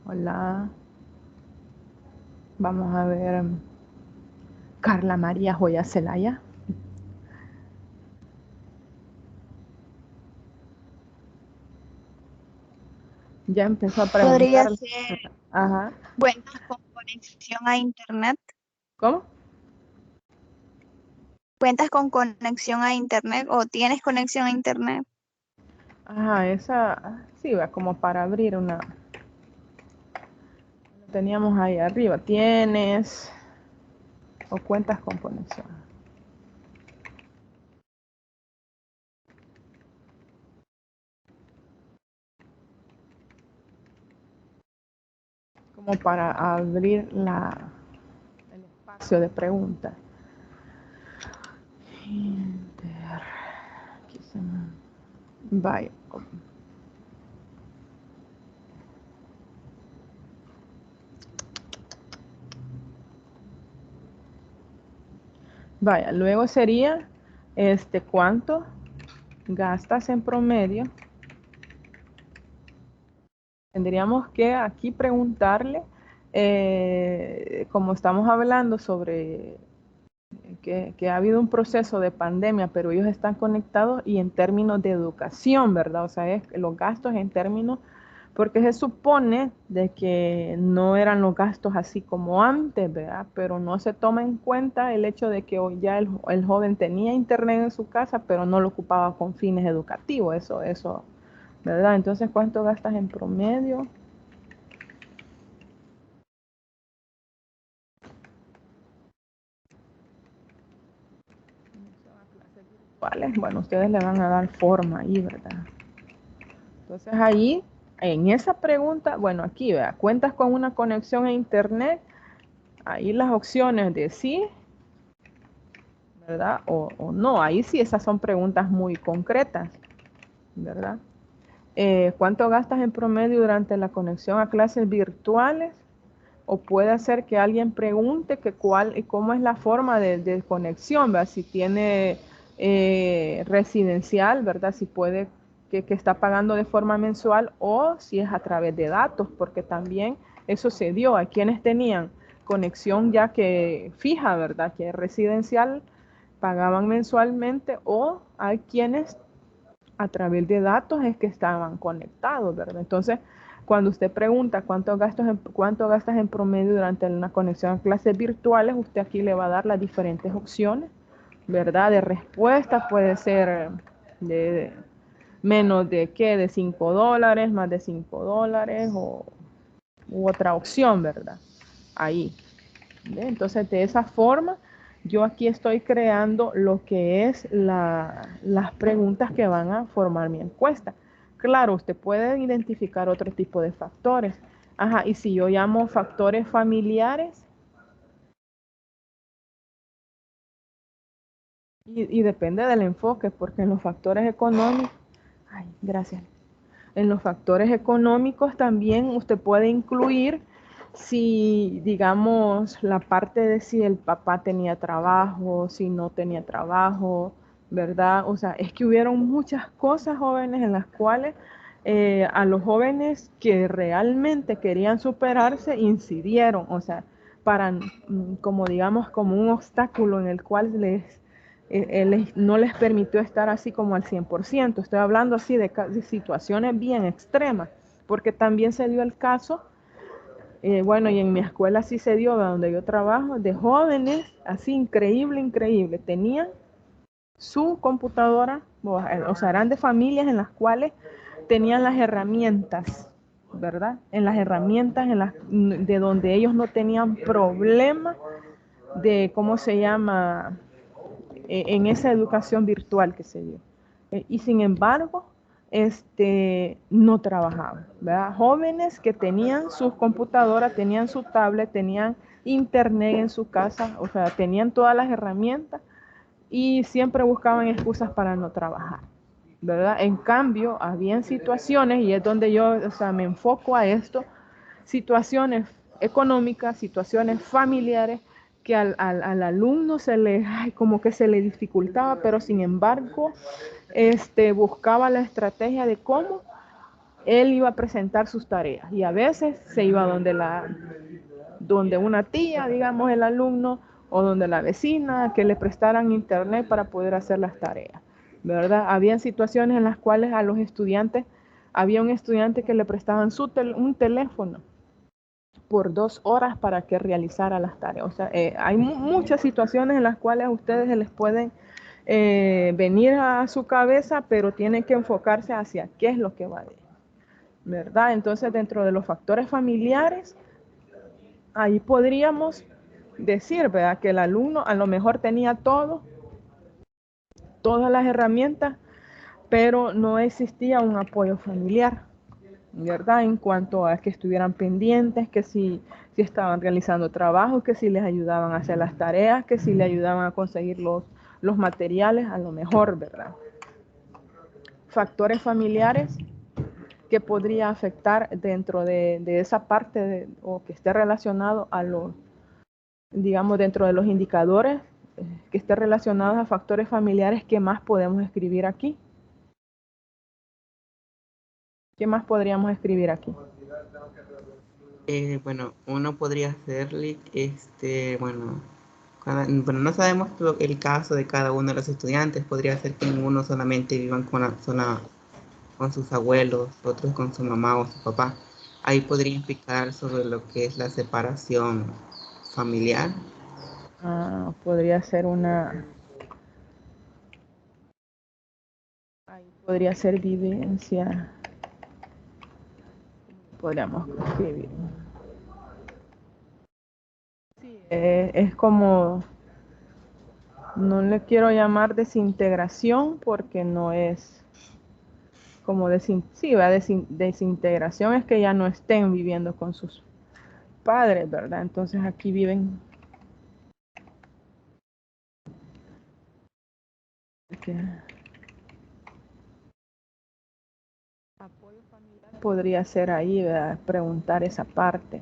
Hola. Vamos a ver. Carla María Joya Celaya. Ya empezó a preguntar. Podría ser Ajá. cuentas con conexión a internet. ¿Cómo? Cuentas con conexión a internet o tienes conexión a internet. Ajá, esa, sí, va como para abrir una. Lo teníamos ahí arriba. Tienes o cuentas con conexión. Como para abrir el espacio de preguntas. Aquí se me... Vaya. Vaya, luego sería, ¿cuánto gastas en promedio? Tendríamos que aquí preguntarle, como estamos hablando sobre que ha habido un proceso de pandemia, pero ellos están conectados y en términos de educación, ¿verdad? O sea, los gastos en términos, porque se supone de que no eran los gastos así como antes, ¿verdad? Pero no se toma en cuenta el hecho de que hoy ya el joven tenía internet en su casa, pero no lo ocupaba con fines educativos, eso, ¿verdad? Entonces, ¿cuánto gastas en promedio? Bueno, ustedes le van a dar forma ahí, ¿verdad? Entonces ahí, en esa pregunta, bueno, aquí, vea, ¿cuentas con una conexión a internet? Ahí las opciones de sí, ¿verdad? O no, ahí sí, esas son preguntas muy concretas, ¿verdad? ¿Cuánto gastas en promedio durante la conexión a clases virtuales? O puede ser que alguien pregunte que cuál y cómo es la forma de conexión, ¿verdad? Si tiene residencial, ¿verdad? Si puede, que está pagando de forma mensual o si es a través de datos, porque también eso se dio a quienes tenían conexión ya que fija, ¿verdad? Que residencial pagaban mensualmente o hay quienes a través de datos es que estaban conectados, ¿verdad? Entonces, cuando usted pregunta cuánto gastas en promedio durante una conexión a clases virtuales, usted aquí le va a dar las diferentes opciones, ¿verdad? De respuesta puede ser de menos de qué, de $5, más de $5 u otra opción, ¿verdad? Ahí. ¿Ve? Entonces, de esa forma, yo aquí estoy creando lo que es las preguntas que van a formar mi encuesta. Claro, usted puede identificar otro tipo de factores. Ajá, y si yo llamo factores familiares, y depende del enfoque, porque en los factores económicos, ay, gracias. En los factores económicos también usted puede incluir si, digamos, la parte de si el papá tenía trabajo, si no tenía trabajo, ¿verdad? O sea, es que hubieron muchas cosas jóvenes en las cuales a los jóvenes que realmente querían superarse incidieron, o sea, para, como digamos, como un obstáculo en el cual no les permitió estar así como al 100%. Estoy hablando así de situaciones bien extremas, porque también se dio el caso Bueno, y en mi escuela sí se dio, donde yo trabajo, de jóvenes, así increíble, increíble. Tenían su computadora, o sea, eran de familias en las cuales tenían las herramientas, ¿verdad? En las herramientas de donde ellos no tenían problema de, ¿cómo se llama? En esa educación virtual que se dio. Y sin embargo, no trabajaban, ¿verdad? Jóvenes que tenían sus computadoras, tenían su tablet, tenían internet en su casa, o sea, tenían todas las herramientas y siempre buscaban excusas para no trabajar, ¿verdad? En cambio, habían situaciones, y es donde yo, o sea, me enfoco a esto, situaciones económicas, situaciones familiares, que al alumno como que se le dificultaba, pero sin embargo, buscaba la estrategia de cómo él iba a presentar sus tareas. Y a veces se iba donde una tía, digamos, el alumno, o donde la vecina, que le prestaran internet para poder hacer las tareas, ¿verdad? Habían situaciones en las cuales a los estudiantes, había un estudiante que le prestaban un teléfono por 2 horas para que realizara las tareas. O sea, hay muchas situaciones en las cuales a ustedes se les pueden venir a su cabeza, pero tienen que enfocarse hacia qué es lo que va a ir, ¿verdad? Entonces, dentro de los factores familiares, ahí podríamos decir, ¿verdad? Que el alumno a lo mejor tenía todas las herramientas, pero no existía un apoyo familiar, ¿verdad? En cuanto a que estuvieran pendientes, que si estaban realizando trabajos, que si les ayudaban a hacer las tareas, que si le ayudaban a conseguir los materiales, a lo mejor, ¿verdad? Factores familiares que podría afectar dentro de esa parte o que esté relacionado a los, digamos, dentro de los indicadores que esté relacionados a factores familiares. ¿Qué más podemos escribir aquí? ¿Qué más podríamos escribir aquí? Bueno, uno podría hacerle, bueno, no sabemos el caso de cada uno de los estudiantes. Podría ser que uno solamente vivan con sus abuelos, otros con su mamá o su papá. Ahí podría implicar sobre lo que es la separación familiar. Podría ser ahí podría ser vivencia. Podríamos escribir. Sí, es como, no le quiero llamar desintegración porque no es como desintegración es que ya no estén viviendo con sus padres, ¿verdad? Entonces aquí viven. Apoyo familiar podría ser ahí, ¿verdad? Preguntar esa parte.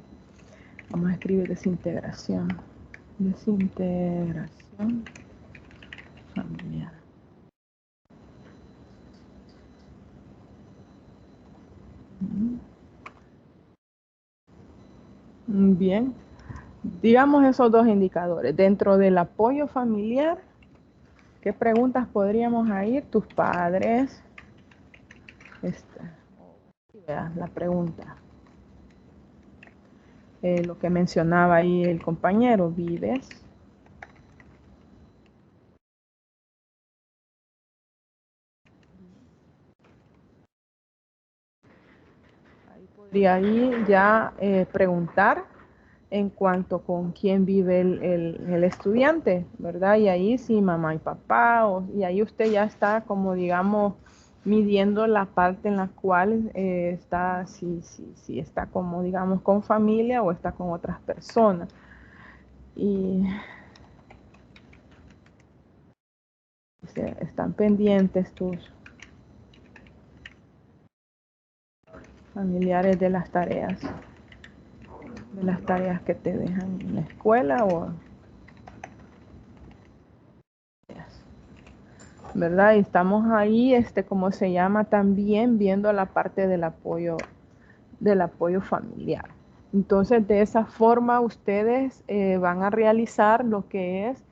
Vamos a escribir desintegración. Desintegración familiar. Bien. Digamos esos dos indicadores. Dentro del apoyo familiar, ¿qué preguntas podríamos ir? Tus padres. La pregunta. Lo que mencionaba ahí el compañero, ¿vives? Ahí podría ir ya preguntar en cuanto con quién vive el estudiante, ¿verdad? Y ahí sí, mamá y papá, y ahí usted ya está como, digamos, midiendo la parte en la cual está, si está como, digamos, con familia o está con otras personas. Y o sea, están pendientes tus familiares de las tareas que te dejan en la escuela o ¿verdad? Y estamos ahí, como se llama también, viendo la parte del apoyo familiar. Entonces, de esa forma, ustedes van a realizar lo que es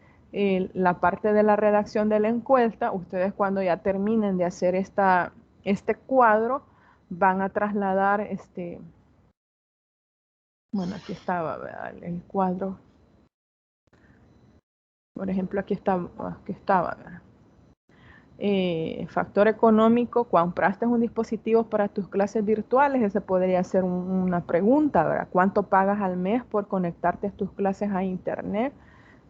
la parte de la redacción de la encuesta. Ustedes cuando ya terminen de hacer este cuadro, van a trasladar Bueno, aquí estaba, ¿verdad? El cuadro. Por ejemplo, aquí estaba, ¿verdad? Factor económico, compraste un dispositivo para tus clases virtuales, esa podría ser una pregunta, ¿verdad? ¿Cuánto pagas al mes por conectarte a tus clases a internet?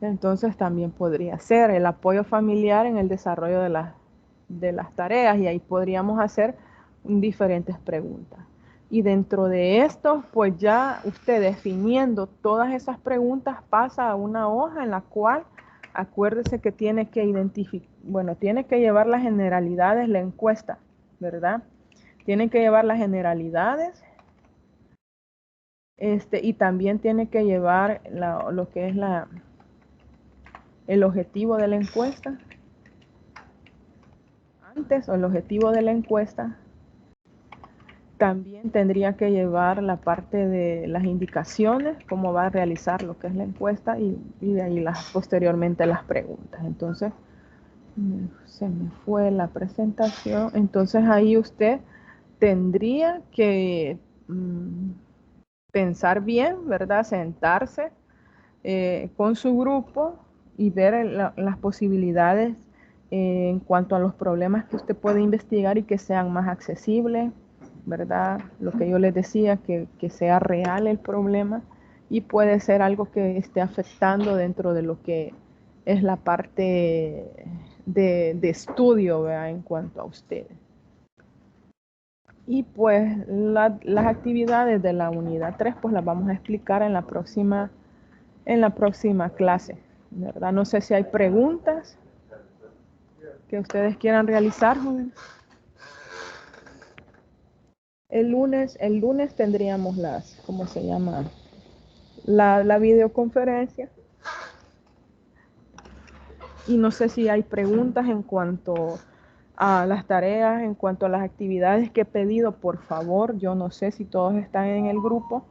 Entonces también podría ser el apoyo familiar en el desarrollo de las tareas, y ahí podríamos hacer diferentes preguntas. Y dentro de esto, pues ya usted definiendo todas esas preguntas pasa a una hoja en la cual acuérdese que tiene que identificar, bueno, tiene que llevar las generalidades, la encuesta, ¿verdad? Tiene que llevar las generalidades, y también tiene que llevar lo que es el objetivo de la encuesta, antes, o el objetivo de la encuesta. También tendría que llevar la parte de las indicaciones, cómo va a realizar lo que es la encuesta, y de ahí posteriormente las preguntas. Entonces, se me fue la presentación. Entonces ahí usted tendría que pensar bien, ¿verdad? Sentarse con su grupo y ver las posibilidades en cuanto a los problemas que usted puede investigar y que sean más accesibles, ¿verdad? Lo que yo les decía, que sea real el problema, y puede ser algo que esté afectando dentro de lo que es la parte de estudio, ¿verdad? En cuanto a ustedes. Y pues las actividades de la unidad 3 pues las vamos a explicar en la próxima clase, ¿verdad? No sé si hay preguntas que ustedes quieran realizar, jóvenes. El lunes tendríamos ¿cómo se llama? La videoconferencia. Y no sé si hay preguntas en cuanto a las tareas, en cuanto a las actividades que he pedido. Por favor, yo no sé si todos están en el grupo,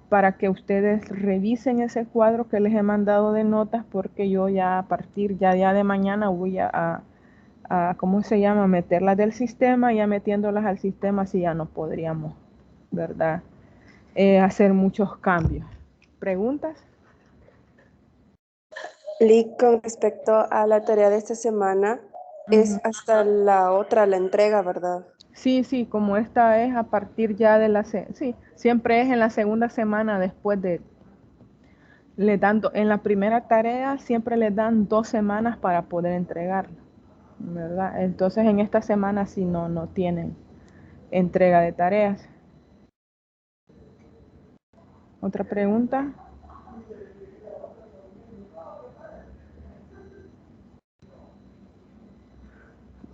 para que ustedes revisen ese cuadro que les he mandado de notas, porque yo ya a partir ya de mañana voy a ¿cómo se llama? Meterlas del sistema. Ya metiéndolas al sistema, si ya no podríamos, ¿verdad? Hacer muchos cambios. ¿Preguntas? Lick, con respecto a la tarea de esta semana, es hasta la entrega, ¿verdad? Sí, sí, como esta es a partir ya de sí, siempre es en la segunda semana después en la primera tarea siempre les dan 2 semanas para poder entregarla, ¿verdad? Entonces en esta semana sí no tienen entrega de tareas. ¿Otra pregunta?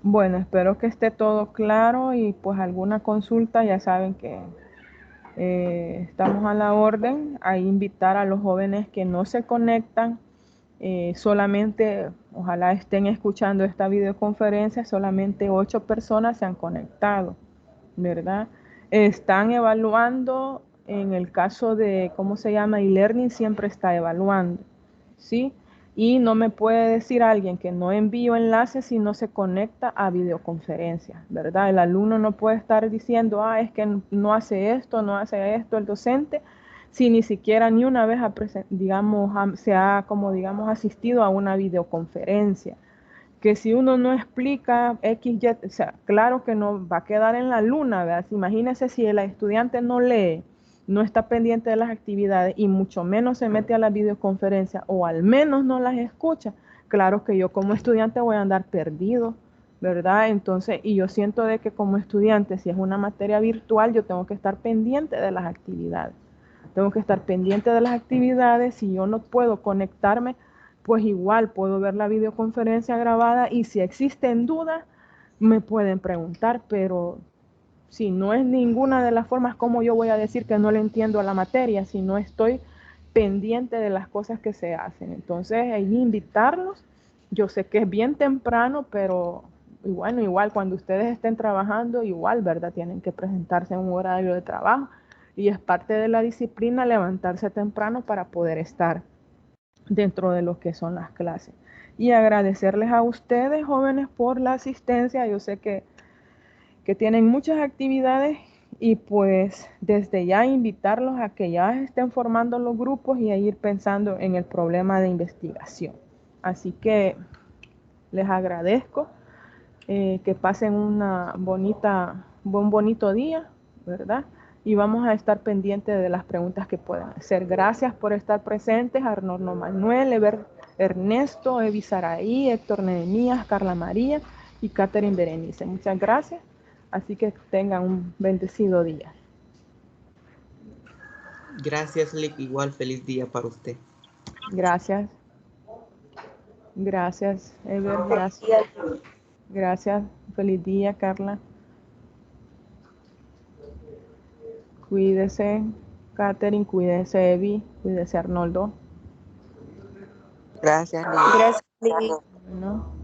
Bueno, espero que esté todo claro, y pues alguna consulta ya saben que estamos a la orden. A invitar a los jóvenes que no se conectan, solamente, ojalá estén escuchando esta videoconferencia, solamente 8 personas se han conectado, ¿verdad? Están evaluando, en el caso de, ¿cómo se llama? E-learning siempre está evaluando, ¿sí? Y no me puede decir alguien que no envío enlaces si no se conecta a videoconferencia, ¿verdad? El alumno no puede estar diciendo, es que no hace esto, no hace esto el docente, si ni siquiera ni una vez se ha, como digamos, asistido a una videoconferencia. Que si uno no explica X, Y, o sea, claro que no va a quedar en la luna, ¿verdad? Imagínense si el estudiante no lee, no está pendiente de las actividades, y mucho menos se mete a la videoconferencia, o al menos no las escucha. Claro que yo como estudiante voy a andar perdido, ¿verdad? Entonces, y yo siento de que como estudiante, si es una materia virtual, yo tengo que estar pendiente de las actividades. Tengo que estar pendiente de las actividades. Si yo no puedo conectarme, pues igual puedo ver la videoconferencia grabada, y si existen dudas, me pueden preguntar, pero si no es ninguna de las formas, como yo voy a decir que no le entiendo a la materia si no estoy pendiente de las cosas que se hacen? Entonces, hay que invitarlos. Yo sé que es bien temprano, pero y bueno, igual cuando ustedes estén trabajando, igual, ¿verdad? Tienen que presentarse en un horario de trabajo, y es parte de la disciplina levantarse temprano para poder estar dentro de lo que son las clases. Y agradecerles a ustedes, jóvenes, por la asistencia. Yo sé que tienen muchas actividades, Y pues desde ya invitarlos a que ya estén formando los grupos y a ir pensando en el problema de investigación. Así que les agradezco, que pasen un bonito día, ¿verdad? Y vamos a estar pendientes de las preguntas que puedan hacer. Gracias por estar presentes, Arnoldo Manuel, Ernesto, Evi Saraí, Héctor Nehemías, Carla María y Catherine Berenice. Muchas gracias. Así que tengan un bendecido día. Gracias, Lick. Igual feliz día para usted. Gracias. Gracias, Ever. Gracias. Gracias. Feliz día, Carla. Cuídese, Catherine. Cuídese, Evi. Cuídese, Arnoldo. Gracias, Lick. Gracias, Lili. Bueno.